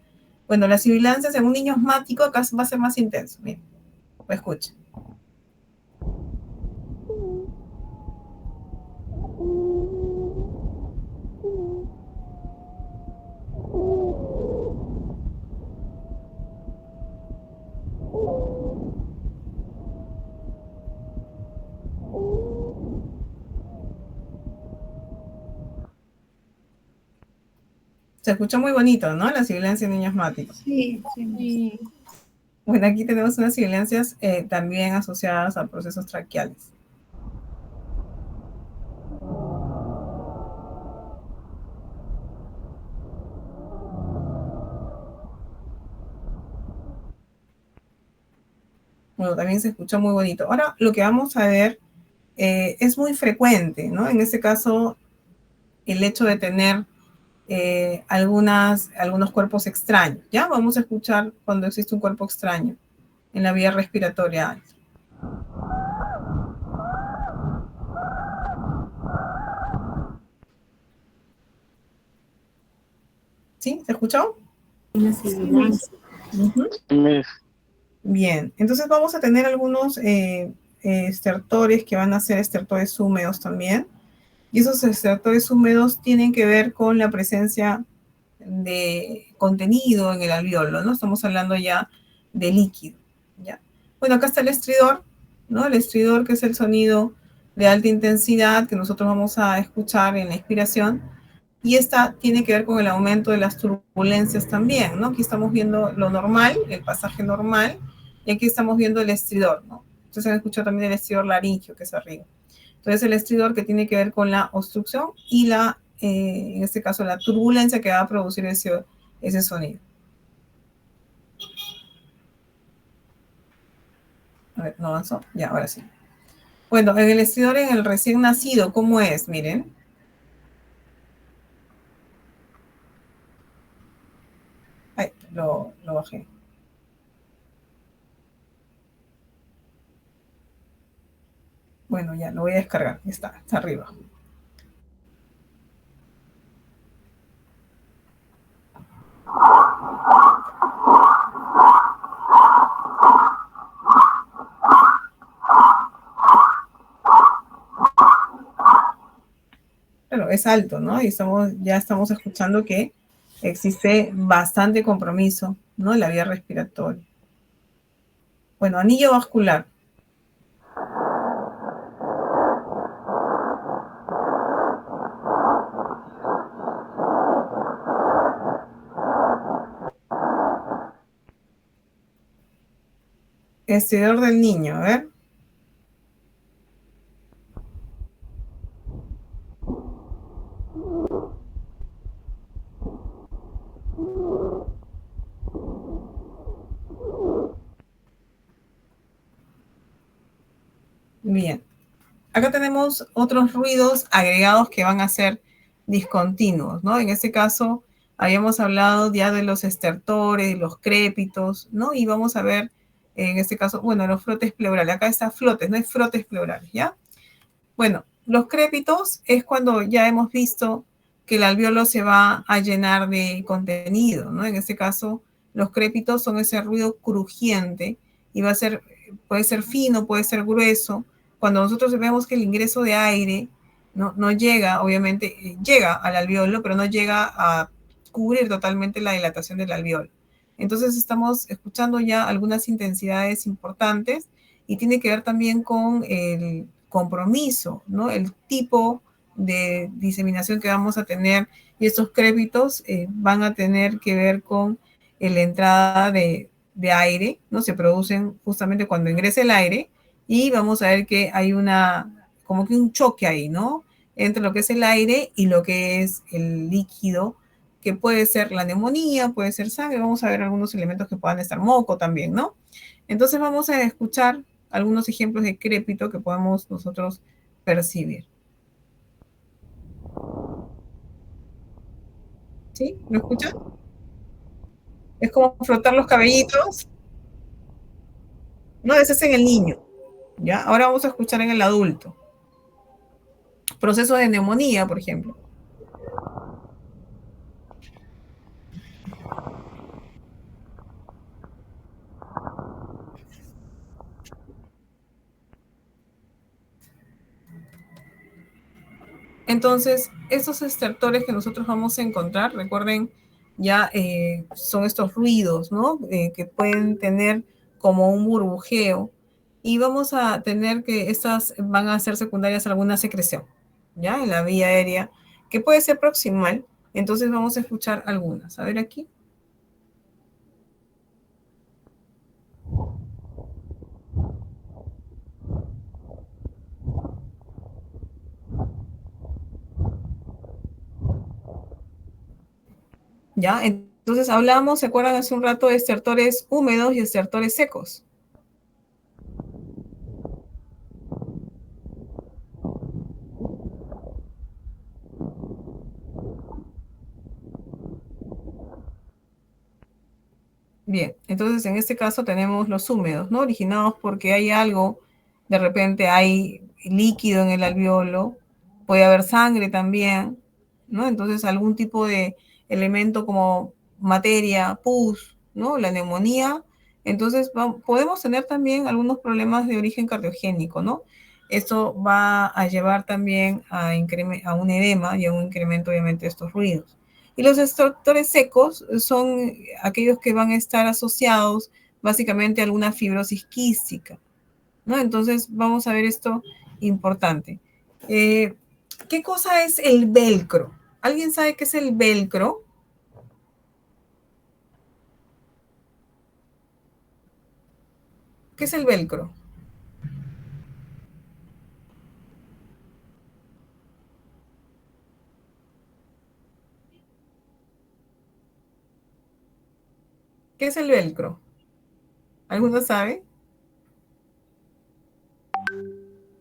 Bueno, las sibilancias en un niño asmático acá va a ser más intenso. Miren, escuchen. Se escucha muy bonito, ¿no? La sibilancia en niños asmáticos. Sí, sí. Bueno, aquí tenemos unas sibilancias también asociadas a procesos traqueales. Bueno, también se escucha muy bonito. Ahora, lo que vamos a ver es muy frecuente, ¿no? En este caso, el hecho de tener algunos cuerpos extraños. Ya vamos a escuchar cuando existe un cuerpo extraño en la vía respiratoria alta. ¿Sí? ¿Se escuchó? Una sibilancia. Bien, entonces vamos a tener algunos estertores que van a ser estertores húmedos también. Y esos estertores húmedos tienen que ver con la presencia de contenido en el alveolo, ¿no? Estamos hablando ya de líquido, ¿ya? Bueno, acá está el estridor, ¿no? El estridor, que es el sonido de alta intensidad que nosotros vamos a escuchar en la inspiración, y esta tiene que ver con el aumento de las turbulencias también, ¿no? Aquí estamos viendo lo normal, el pasaje normal, y aquí estamos viendo el estridor, ¿no? Entonces han escuchado también el estridor laringio, que es arriba. Entonces el estridor, que tiene que ver con la obstrucción y en este caso la turbulencia que va a producir ese sonido. A ver, no avanzó. Ya, ahora sí. Bueno, en el estridor, en el recién nacido, ¿cómo es? Miren. Ay, lo bajé. Bueno, ya, lo voy a descargar. Está arriba. Bueno, es alto, ¿no? Y ya estamos escuchando que existe bastante compromiso, ¿no? En la vía respiratoria. Bueno, anillo vascular. Estridor del niño, a ver. Bien. Acá tenemos otros ruidos agregados que van a ser discontinuos, ¿no? En este caso, habíamos hablado ya de los estertores, los crépitos, ¿no? Y vamos a ver, en este caso, bueno, los frotes pleurales. Acá está flotes, no hay frotes pleurales, ¿ya? Bueno, los crépitos es cuando ya hemos visto que el alveolo se va a llenar de contenido, ¿no? En este caso, los crépitos son ese ruido crujiente y puede ser fino, puede ser grueso. Cuando nosotros vemos que el ingreso de aire no llega, obviamente, llega al alveolo, pero no llega a cubrir totalmente la dilatación del alveolo. Entonces estamos escuchando ya algunas intensidades importantes y tiene que ver también con el compromiso, ¿no? El tipo de diseminación que vamos a tener, y estos crépitos van a tener que ver con la entrada de aire, ¿no? Se producen justamente cuando ingresa el aire, y vamos a ver que hay como que un choque ahí, ¿no? Entre lo que es el aire y lo que es el líquido, que puede ser la neumonía, puede ser sangre. Vamos a ver algunos elementos que puedan estar moco también, ¿no? Entonces vamos a escuchar algunos ejemplos de crépito que podemos nosotros percibir. ¿Sí? ¿Lo escuchan? Es como frotar los cabellitos. No, ese es en el niño, ¿ya? Ahora vamos a escuchar en el adulto. Proceso de neumonía, por ejemplo. Entonces, estos estertores que nosotros vamos a encontrar, recuerden, ya son estos ruidos, ¿no? Que pueden tener como un burbujeo y vamos a tener que estas van a ser secundarias a alguna secreción, ¿ya? En la vía aérea, que puede ser proximal. Entonces vamos a escuchar algunas. A ver aquí. ¿Ya? Entonces hablamos, ¿se acuerdan hace un rato de estertores húmedos y estertores secos? Bien, entonces en este caso tenemos los húmedos, ¿no? Originados porque hay algo, de repente hay líquido en el alveolo, puede haber sangre también, ¿no? Entonces algún tipo de elemento como materia, pus, ¿no? La neumonía. Entonces podemos tener también algunos problemas de origen cardiogénico, ¿no? Esto va a llevar también a un edema y a un incremento obviamente de estos ruidos. Y los estertores secos son aquellos que van a estar asociados básicamente a alguna fibrosis quística, ¿no? Entonces vamos a ver esto importante. ¿Qué cosa es el velcro? ¿Alguien sabe qué es el velcro? ¿Qué es el velcro? ¿Qué es el velcro? ¿Alguno sabe?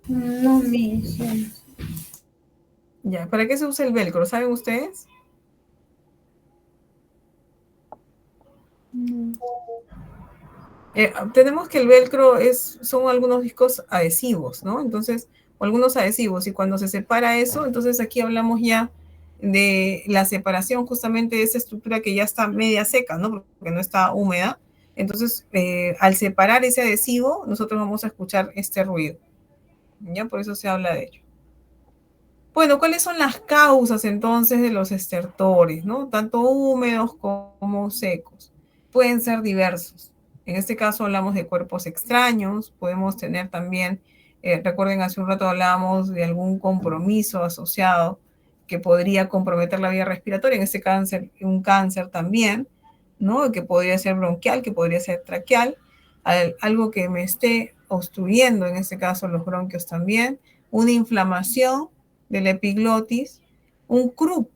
No me suena. Ya, ¿para qué se usa el velcro? ¿Saben ustedes? Tenemos que el velcro son algunos discos adhesivos, ¿no? Entonces, o algunos adhesivos, y cuando se separa eso, entonces aquí hablamos ya de la separación justamente de esa estructura que ya está media seca, ¿no? Porque no está húmeda. Entonces, al separar ese adhesivo, nosotros vamos a escuchar este ruido. ¿Ya? Por eso se habla de ello. Bueno, ¿cuáles son las causas entonces de los estertores, ¿no? Tanto húmedos como secos. Pueden ser diversos. En este caso hablamos de cuerpos extraños, podemos tener también, recuerden hace un rato hablábamos de algún compromiso asociado que podría comprometer la vía respiratoria, en este cáncer, un cáncer también, ¿no? Que podría ser bronquial, que podría ser traqueal, algo que me esté obstruyendo, en este caso los bronquios también, una inflamación de la epiglotis, un croup,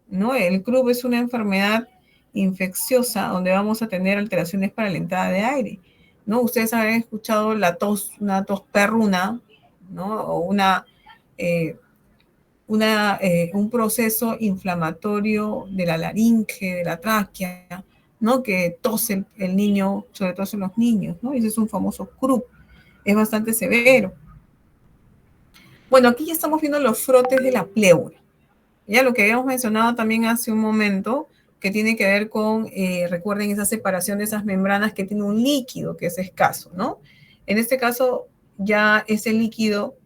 ¿no? El croup es una enfermedad infecciosa donde vamos a tener alteraciones para la entrada de aire, ¿no? Ustedes habrán escuchado la tos, una tos perruna, ¿no? O un proceso inflamatorio de la laringe, de la tráquea, ¿no? Que tose el niño, sobre todo en los niños, ¿no? Ese es un famoso croup, es bastante severo. Bueno, aquí ya estamos viendo los frotes de la pleura. Ya lo que habíamos mencionado también hace un momento, que tiene que ver con, recuerden, esa separación de esas membranas que tiene un líquido que es escaso, ¿no? En este caso, ya ese líquido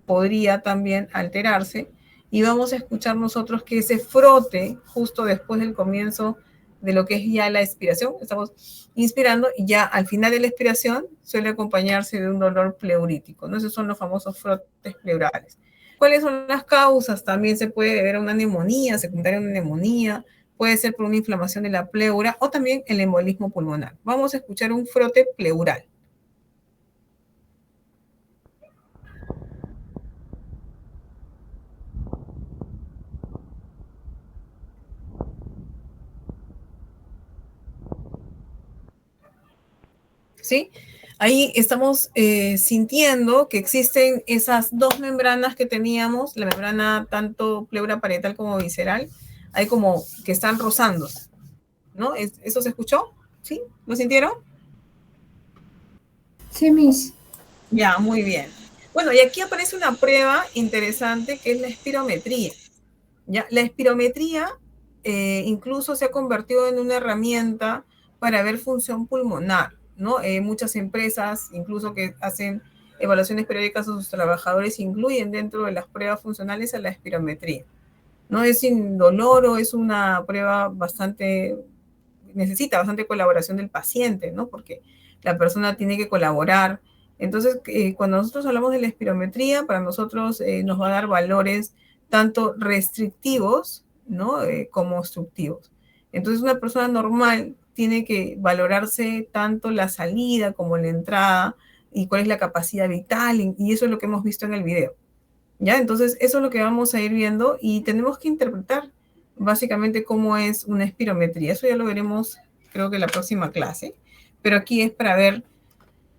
podría también alterarse y vamos a escuchar nosotros que ese frote justo después del comienzo de lo que es ya la expiración, estamos inspirando y ya al final de la expiración suele acompañarse de un dolor pleurítico, ¿no? Esos son los famosos frotes pleurales. ¿Cuáles son las causas? También se puede deber a una neumonía, secundaria a una neumonía, puede ser por una inflamación de la pleura o también el embolismo pulmonar. Vamos a escuchar un frote pleural. ¿Sí? Ahí estamos sintiendo que existen esas dos membranas que teníamos, la membrana tanto pleura parietal como visceral, hay como que están rozando, ¿no? ¿Eso se escuchó? ¿Sí? ¿Lo sintieron? Sí, Miss. Ya, muy bien. Bueno, y aquí aparece una prueba interesante que es la espirometría. ¿Ya? La espirometría incluso se ha convertido en una herramienta para ver función pulmonar, ¿no? Muchas empresas, incluso que hacen evaluaciones periódicas a sus trabajadores, incluyen dentro de las pruebas funcionales a la espirometría. No es indoloro, es una prueba bastante, necesita bastante colaboración del paciente, ¿no? Porque la persona tiene que colaborar. Entonces, cuando nosotros hablamos de la espirometría, para nosotros nos va a dar valores tanto restrictivos, ¿no? Como obstructivos. Entonces, una persona normal tiene que valorarse tanto la salida como la entrada y cuál es la capacidad vital, y eso es lo que hemos visto en el video. ¿Ya? Entonces, eso es lo que vamos a ir viendo y tenemos que interpretar básicamente cómo es una espirometría. Eso ya lo veremos, creo que en la próxima clase, pero aquí es para ver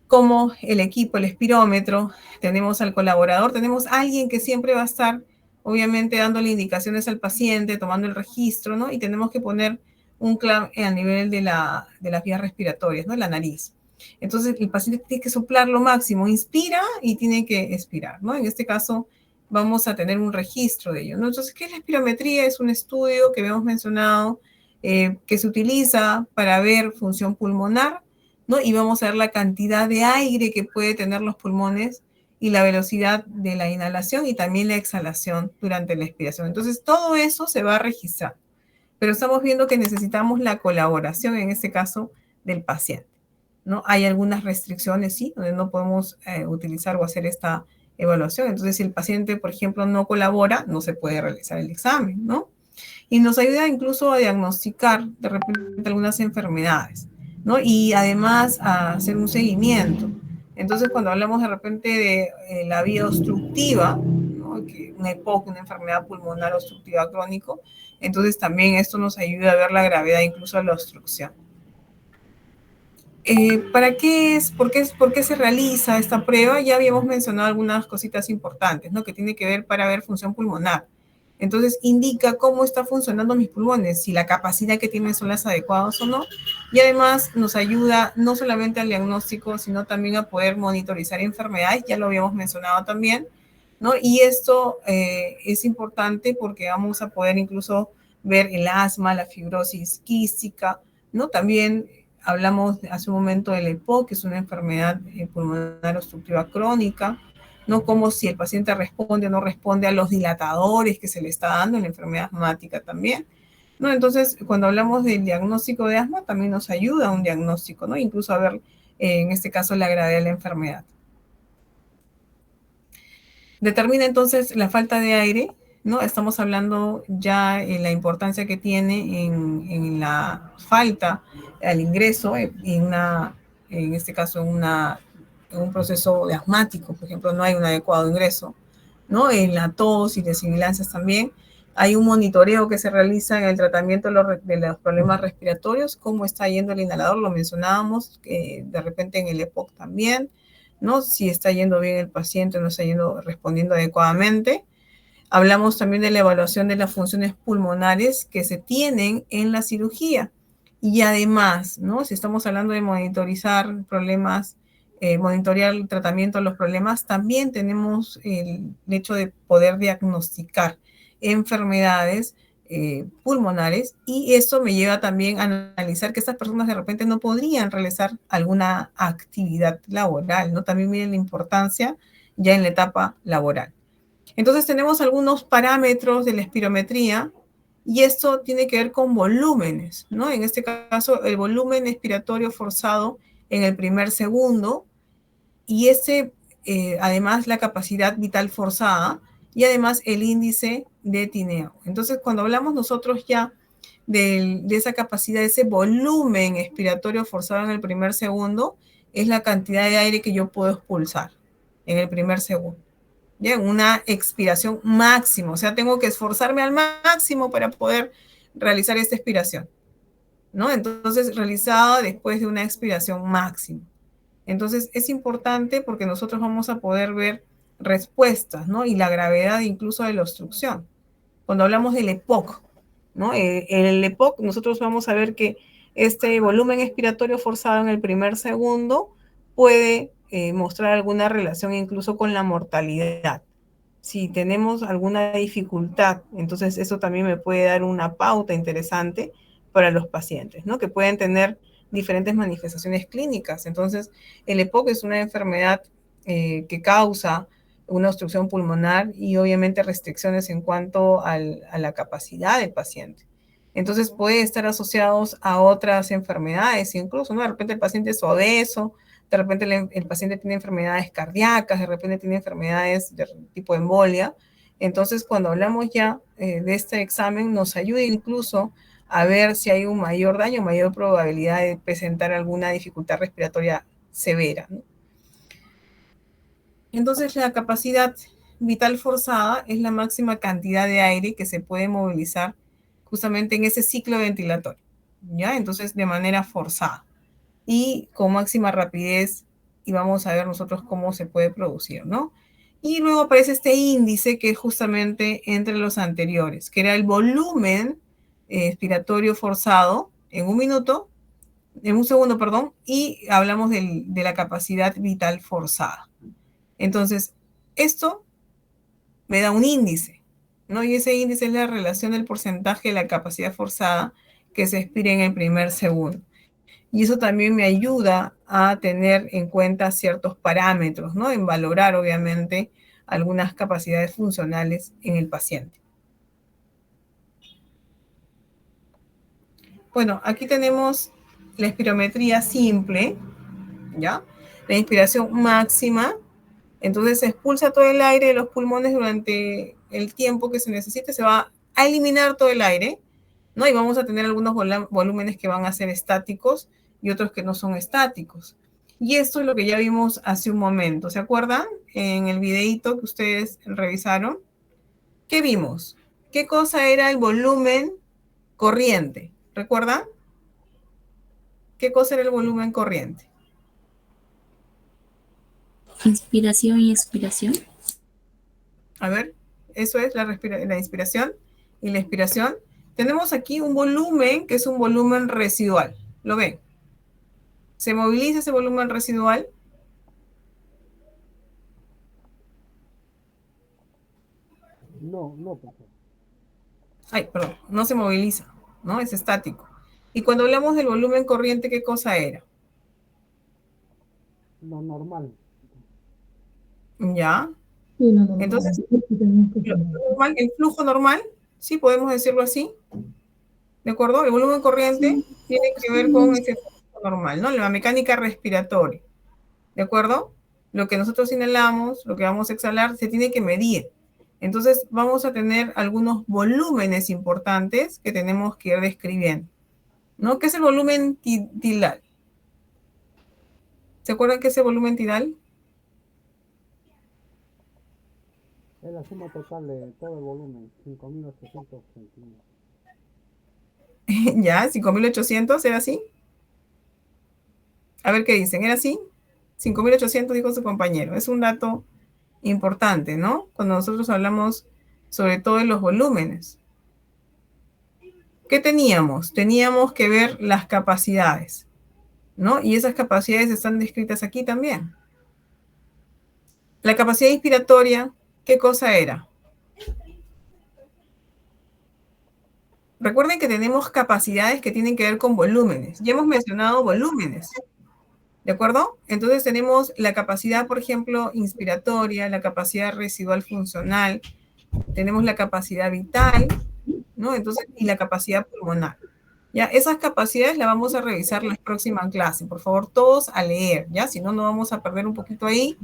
cómo el equipo, el espirómetro, tenemos al colaborador, tenemos a alguien que siempre va a estar, obviamente, dándole indicaciones al paciente, tomando el registro, ¿no? Y tenemos que poner un clamp a nivel de las vías respiratorias, ¿no? La nariz. Entonces, el paciente tiene que soplar lo máximo, inspira y tiene que expirar, ¿no? En este caso, vamos a tener un registro de ello, ¿no? Entonces, ¿qué es la espirometría? Es un estudio que habíamos mencionado que se utiliza para ver función pulmonar, ¿no? Y vamos a ver la cantidad de aire que puede tener los pulmones y la velocidad de la inhalación y también la exhalación durante la expiración. Entonces, todo eso se va a registrar, pero estamos viendo que necesitamos la colaboración, en este caso, del paciente, ¿no? Hay algunas restricciones, sí, donde no podemos utilizar o hacer esta evaluación. Entonces, si el paciente, por ejemplo, no colabora, no se puede realizar el examen, ¿no? Y nos ayuda incluso a diagnosticar de repente algunas enfermedades, ¿no? Y además a hacer un seguimiento. Entonces, cuando hablamos de repente de la vía obstructiva, ¿no? Que una EPOC, una enfermedad pulmonar obstructiva crónico, entonces también esto nos ayuda a ver la gravedad incluso de la obstrucción. ¿Para qué es? ¿Por qué se realiza esta prueba? Ya habíamos mencionado algunas cositas importantes, ¿no? Que tiene que ver para ver función pulmonar. Entonces, indica cómo están funcionando mis pulmones, si la capacidad que tienen son las adecuadas o no. Y además nos ayuda no solamente al diagnóstico, sino también a poder monitorizar enfermedades, ya lo habíamos mencionado también, ¿no? Y esto es importante porque vamos a poder incluso ver el asma, la fibrosis quística, ¿no? También hablamos hace un momento del EPOC, que es una enfermedad pulmonar obstructiva crónica, ¿no? Como si el paciente responde o no responde a los dilatadores que se le está dando en la enfermedad asmática también, ¿no? Entonces, cuando hablamos del diagnóstico de asma, también nos ayuda a un diagnóstico, ¿no? Incluso a ver, en este caso, la gravedad de la enfermedad. Determina entonces la falta de aire, ¿no? Estamos hablando ya de la importancia que tiene en la falta al ingreso, en este caso, en un proceso de asmático, por ejemplo, no hay un adecuado ingreso, ¿no? En la tos y desibilancias también. Hay un monitoreo que se realiza en el tratamiento de los problemas respiratorios, cómo está yendo el inhalador, lo mencionábamos, de repente en el EPOC también, ¿no? Si está yendo bien el paciente, no está respondiendo adecuadamente. Hablamos también de la evaluación de las funciones pulmonares que se tienen en la cirugía. Y además, ¿no? Si estamos hablando de monitorizar problemas, monitorear el tratamiento de los problemas, también tenemos el hecho de poder diagnosticar enfermedades pulmonares, y esto me lleva también a analizar que estas personas de repente no podrían realizar alguna actividad laboral, ¿no? También miren la importancia ya en la etapa laboral. Entonces tenemos algunos parámetros de la espirometría y esto tiene que ver con volúmenes, ¿no? En este caso, el volumen expiratorio forzado en el primer segundo y además la capacidad vital forzada y además el índice de tineo. Entonces, cuando hablamos nosotros ya de esa capacidad, de ese volumen expiratorio forzado en el primer segundo, es la cantidad de aire que yo puedo expulsar en el primer segundo. Bien, una expiración máxima, o sea, tengo que esforzarme al máximo para poder realizar esta expiración, ¿no? Entonces, realizada después de una expiración máxima. Entonces, es importante porque nosotros vamos a poder ver respuestas, ¿no? Y la gravedad incluso de la obstrucción. Cuando hablamos del EPOC, ¿no? En el EPOC nosotros vamos a ver que este volumen expiratorio forzado en el primer segundo puede mostrar alguna relación incluso con la mortalidad. Si tenemos alguna dificultad, entonces eso también me puede dar una pauta interesante para los pacientes, ¿no? Que pueden tener diferentes manifestaciones clínicas. Entonces, el EPOC es una enfermedad que causa una obstrucción pulmonar y obviamente restricciones en cuanto a la capacidad del paciente. Entonces puede estar asociados a otras enfermedades, incluso, ¿no? De repente el paciente es obeso, de repente el paciente tiene enfermedades cardíacas, de repente tiene enfermedades de tipo embolia. Entonces, cuando hablamos ya de este examen, nos ayuda incluso a ver si hay un mayor daño, mayor probabilidad de presentar alguna dificultad respiratoria severa, ¿no? Entonces, la capacidad vital forzada es la máxima cantidad de aire que se puede movilizar justamente en ese ciclo ventilatorio, ¿ya? Entonces, de manera forzada y con máxima rapidez, y vamos a ver nosotros cómo se puede producir, ¿no? Y luego aparece este índice que es justamente entre los anteriores, que era el volumen expiratorio forzado en un minuto, en un segundo, perdón, y hablamos de la capacidad vital forzada. Entonces, esto me da un índice, ¿no? Y ese índice es la relación del porcentaje de la capacidad forzada que se expira en el primer segundo. Y eso también me ayuda a tener en cuenta ciertos parámetros, ¿no? En valorar, obviamente, algunas capacidades funcionales en el paciente. Bueno, aquí tenemos la espirometría simple, ¿ya? La inspiración máxima. Entonces se expulsa todo el aire de los pulmones durante el tiempo que se necesite, se va a eliminar todo el aire, ¿no? Y vamos a tener algunos volúmenes que van a ser estáticos y otros que no son estáticos. Y esto es lo que ya vimos hace un momento. ¿Se acuerdan? En el videíto que ustedes revisaron. ¿Qué vimos? ¿Qué cosa era el volumen corriente? ¿Recuerdan? ¿Qué cosa era el volumen corriente? Inspiración y expiración. A ver, eso es la inspiración y la expiración. Tenemos aquí un volumen que es un volumen residual. ¿Lo ven? ¿Se moviliza ese volumen residual? No, profesor. Ay, perdón, no se moviliza, ¿no? Es estático. Y cuando hablamos del volumen corriente, ¿qué cosa era? Lo normal. ¿Ya? Sí, no, no, no. Entonces, Sí, tenemos que tener. el flujo normal, sí, podemos decirlo así, ¿de acuerdo? El volumen corriente tiene que ver con ese flujo normal, ¿no? La mecánica respiratoria, ¿de acuerdo? Lo que nosotros inhalamos, lo que vamos a exhalar, se tiene que medir. Entonces, vamos a tener algunos volúmenes importantes que tenemos que ir describiendo, ¿no? ¿Qué es el volumen tidal? ¿Se acuerdan qué es el volumen tidal? Es la suma total de todo el volumen, 5.800 centímetros. Ya, 5.800, ¿era así? A ver qué dicen, ¿era así? 5.800 dijo su compañero. Es un dato importante, ¿no? Cuando nosotros hablamos sobre todo de los volúmenes. ¿Qué teníamos? Teníamos que ver las capacidades, ¿no? Y esas capacidades están descritas aquí también. La capacidad inspiratoria, ¿qué cosa era? Recuerden que tenemos capacidades que tienen que ver con volúmenes. Ya hemos mencionado volúmenes, ¿de acuerdo? Entonces tenemos la capacidad, por ejemplo, inspiratoria, la capacidad residual funcional, tenemos la capacidad vital, ¿no? Entonces, y la capacidad pulmonar. Ya, esas capacidades las vamos a revisar la próxima clase. Por favor, todos a leer, ¿ya? Si no, no vamos a perder un poquito ahí.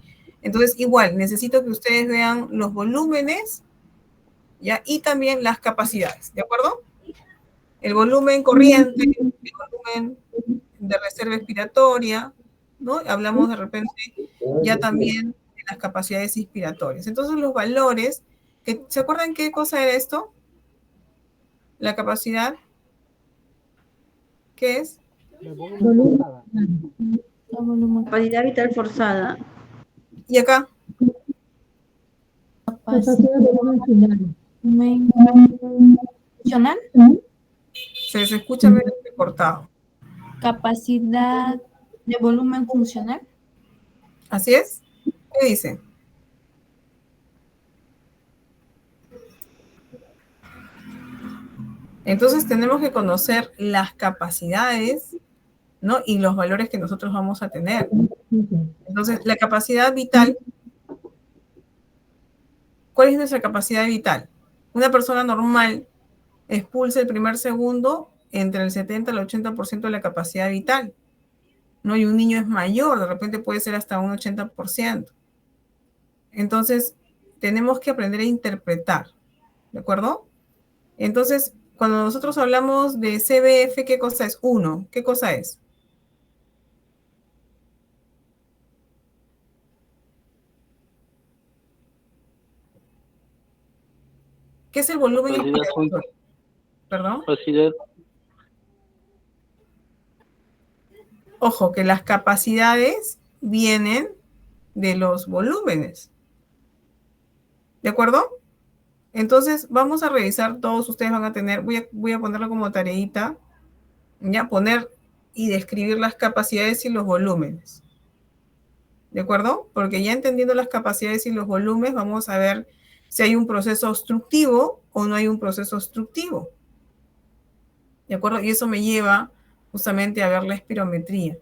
Entonces, igual, necesito que ustedes vean los volúmenes, ¿ya? Y también las capacidades, ¿de acuerdo? El volumen corriente, el volumen de reserva expiratoria, ¿no? Hablamos de repente ya también de las capacidades inspiratorias. Entonces, los valores, ¿se acuerdan qué cosa era esto? La capacidad, ¿qué es? El volumen forzada. Capacidad vital forzada. Y acá, Capacidad de volumen final. Funcional. se escucha medio cortado. Capacidad de volumen funcional. ¿Así es? ¿Qué dice? Entonces tenemos que conocer las capacidades, ¿no? Y los valores que nosotros vamos a tener. Entonces, la capacidad vital, ¿cuál es nuestra capacidad vital? Una persona normal expulsa el primer segundo entre el 70 al 80% de la capacidad vital, ¿no? Y un niño es mayor, de repente puede ser hasta un 80%. Entonces, tenemos que aprender a interpretar, ¿de acuerdo? Entonces, cuando nosotros hablamos de CBF, ¿qué cosa es? 1, ¿qué cosa es? ¿Qué es el volumen inspiratorio? ¿Perdón? Facilidad. Ojo, que las capacidades vienen de los volúmenes. ¿De acuerdo? Entonces, vamos a revisar, todos ustedes van a tener, voy a ponerlo como tareita, ya, poner y describir las capacidades y los volúmenes. ¿De acuerdo? Porque ya entendiendo las capacidades y los volúmenes, vamos a ver si hay un proceso obstructivo o no hay un proceso obstructivo. ¿De acuerdo? Y eso me lleva justamente a ver la espirometría.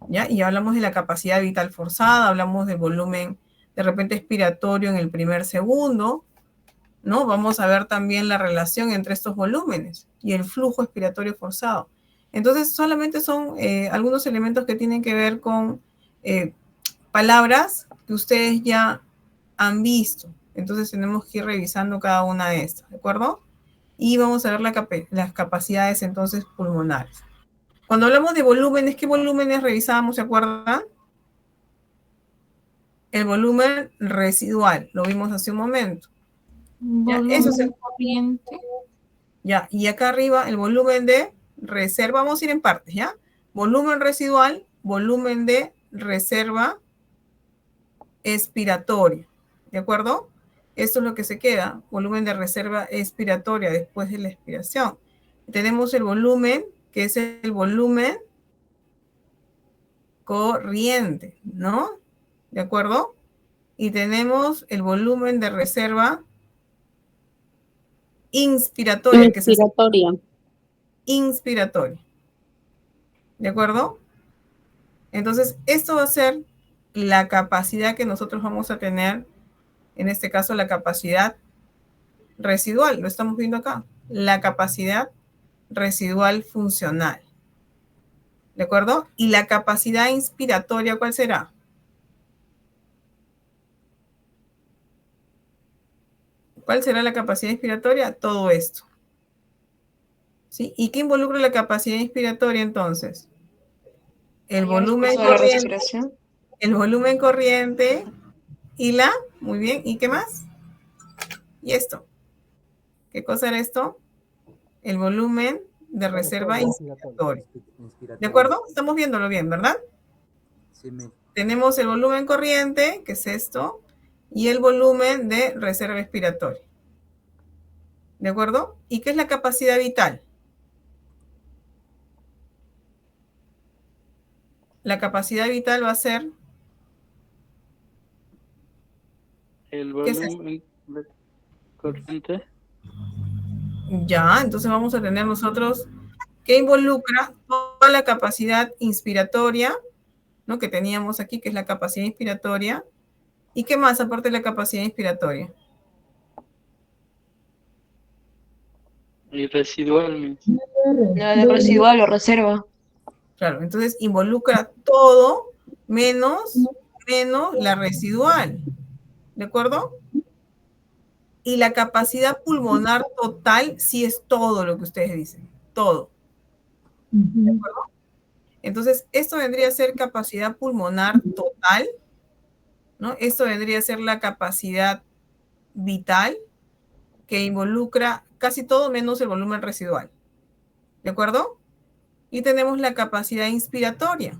¿Ya? Y hablamos de la capacidad vital forzada, hablamos del volumen de repente expiratorio en el primer segundo, ¿no? Vamos a ver también la relación entre estos volúmenes y el flujo expiratorio forzado. Entonces, solamente son algunos elementos que tienen que ver con palabras que ustedes ya han visto. Entonces, tenemos que ir revisando cada una de estas, ¿de acuerdo? Y vamos a ver las capacidades entonces pulmonares. Cuando hablamos de volúmenes, ¿qué volúmenes revisábamos, se acuerdan? El volumen residual, lo vimos hace un momento. ¿Ya? Eso es el corriente. Ya, y acá arriba el volumen de reserva, vamos a ir en partes, ¿ya? Volumen residual, volumen de reserva expiratoria, ¿de acuerdo? Esto es lo que se queda, volumen de reserva expiratoria después de la expiración. Tenemos el volumen, que es el volumen corriente, ¿no? ¿De acuerdo? Y tenemos el volumen de reserva inspiratoria, que es inspiratoria. ¿De acuerdo? Entonces, esto va a ser la capacidad que nosotros vamos a tener, en este caso la capacidad residual, lo estamos viendo acá, la capacidad residual funcional. ¿De acuerdo? Y la capacidad inspiratoria, ¿cuál será? ¿Cuál será la capacidad inspiratoria? Todo esto. ¿Sí? ¿Y qué involucra la capacidad inspiratoria entonces? El volumen corriente, el volumen corriente y la, muy bien, ¿y qué más? Y esto. ¿Qué cosa era esto? El volumen de reserva inspiratoria. ¿De acuerdo? Estamos viéndolo bien, ¿verdad? Sí, Tenemos el volumen corriente, que es esto, y el volumen de reserva expiratoria. ¿De acuerdo? ¿Y qué es la capacidad vital? La capacidad vital va a ser... El ¿Qué es esto? volumen corriente. Ya, entonces vamos a tener nosotros que involucra toda la capacidad inspiratoria, ¿no? Que teníamos aquí, que es la capacidad inspiratoria. ¿Y qué más aparte de la capacidad inspiratoria? Y residual. La de residual o reserva. Claro, entonces involucra todo menos la residual. ¿De acuerdo? Y la capacidad pulmonar total sí es todo lo que ustedes dicen. Todo. ¿De acuerdo? Entonces, esto vendría a ser capacidad pulmonar total, ¿no? Esto vendría a ser la capacidad vital, que involucra casi todo menos el volumen residual. ¿De acuerdo? Y tenemos la capacidad inspiratoria,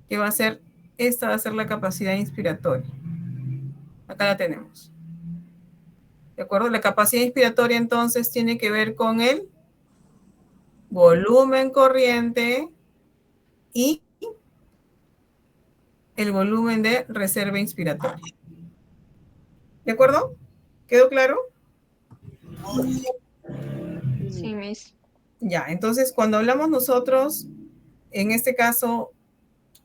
que va a ser, esta va a ser la capacidad inspiratoria. Acá la tenemos. ¿De acuerdo? La capacidad inspiratoria entonces tiene que ver con el volumen corriente y el volumen de reserva inspiratoria. ¿De acuerdo? ¿Quedó claro? Sí, Miss. Ya, entonces cuando hablamos nosotros, en este caso,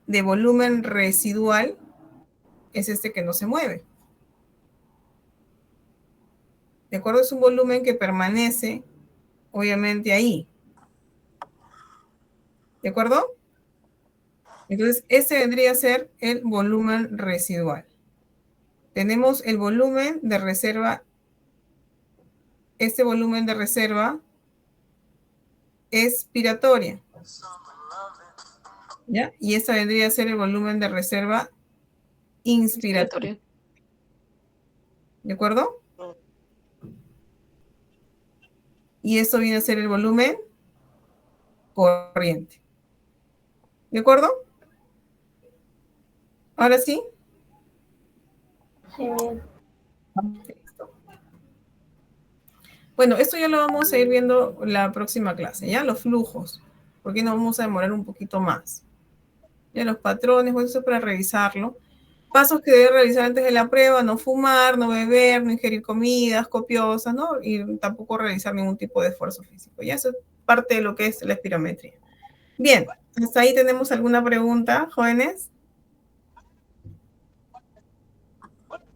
de volumen residual, es este que no se mueve. ¿De acuerdo? Es un volumen que permanece, obviamente, ahí. ¿De acuerdo? Entonces, este vendría a ser el volumen residual. Tenemos el volumen de reserva. Este volumen de reserva expiratoria. ¿Ya? Y este vendría a ser el volumen de reserva inspiratoria. Inspiratorio. ¿De acuerdo? Y esto viene a ser el volumen corriente. ¿De acuerdo? ¿Ahora sí? Sí, Listo. Bueno, esto ya lo vamos a ir viendo la próxima clase, ¿ya? Los flujos, porque nos vamos a demorar un poquito más. Ya los patrones, bueno, eso es para revisarlo. Pasos que debe realizar antes de la prueba: no fumar, no beber, no ingerir comidas copiosas, ¿no? Y tampoco realizar ningún tipo de esfuerzo físico. Ya eso es parte de lo que es la espirometría. Bien, hasta ahí tenemos alguna pregunta, jóvenes.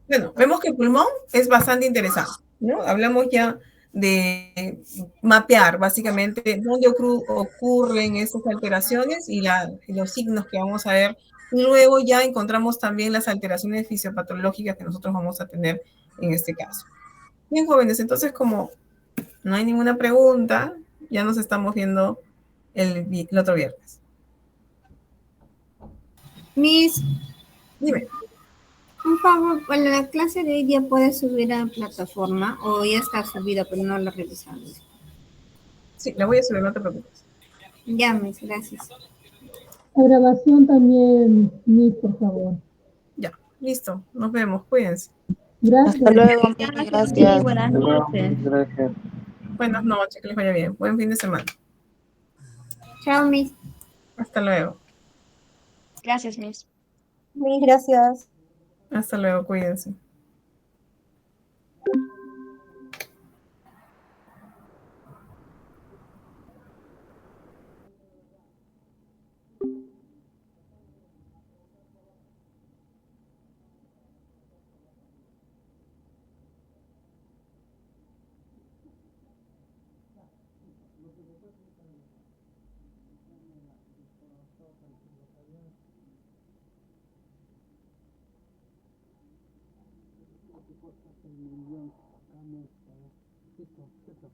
Bueno, vemos que el pulmón es bastante interesante, ¿no? Hablamos ya de mapear básicamente dónde ocurren estas alteraciones y los signos que vamos a ver. Y luego ya encontramos también las alteraciones fisiopatológicas que nosotros vamos a tener en este caso. Bien, jóvenes, entonces como no hay ninguna pregunta, ya nos estamos viendo el otro viernes. Miss, Dime. por favor, bueno, la clase de hoy día puede subir a la plataforma o ya está subida, pero no la revisamos. Sí, la voy a subir, no te preocupes. Ya, Miss, gracias. La grabación también, Miss, por favor. Ya, listo, nos vemos, cuídense. Gracias. Hasta luego, Miss. Sí, Gracias. buenas noches. Gracias. Buenas noches, que les vaya bien. Buen fin de semana. Chao, Miss. Hasta luego. Gracias, Miss. Mil gracias. Hasta luego, cuídense. El millón, acá no está. Listo, listo.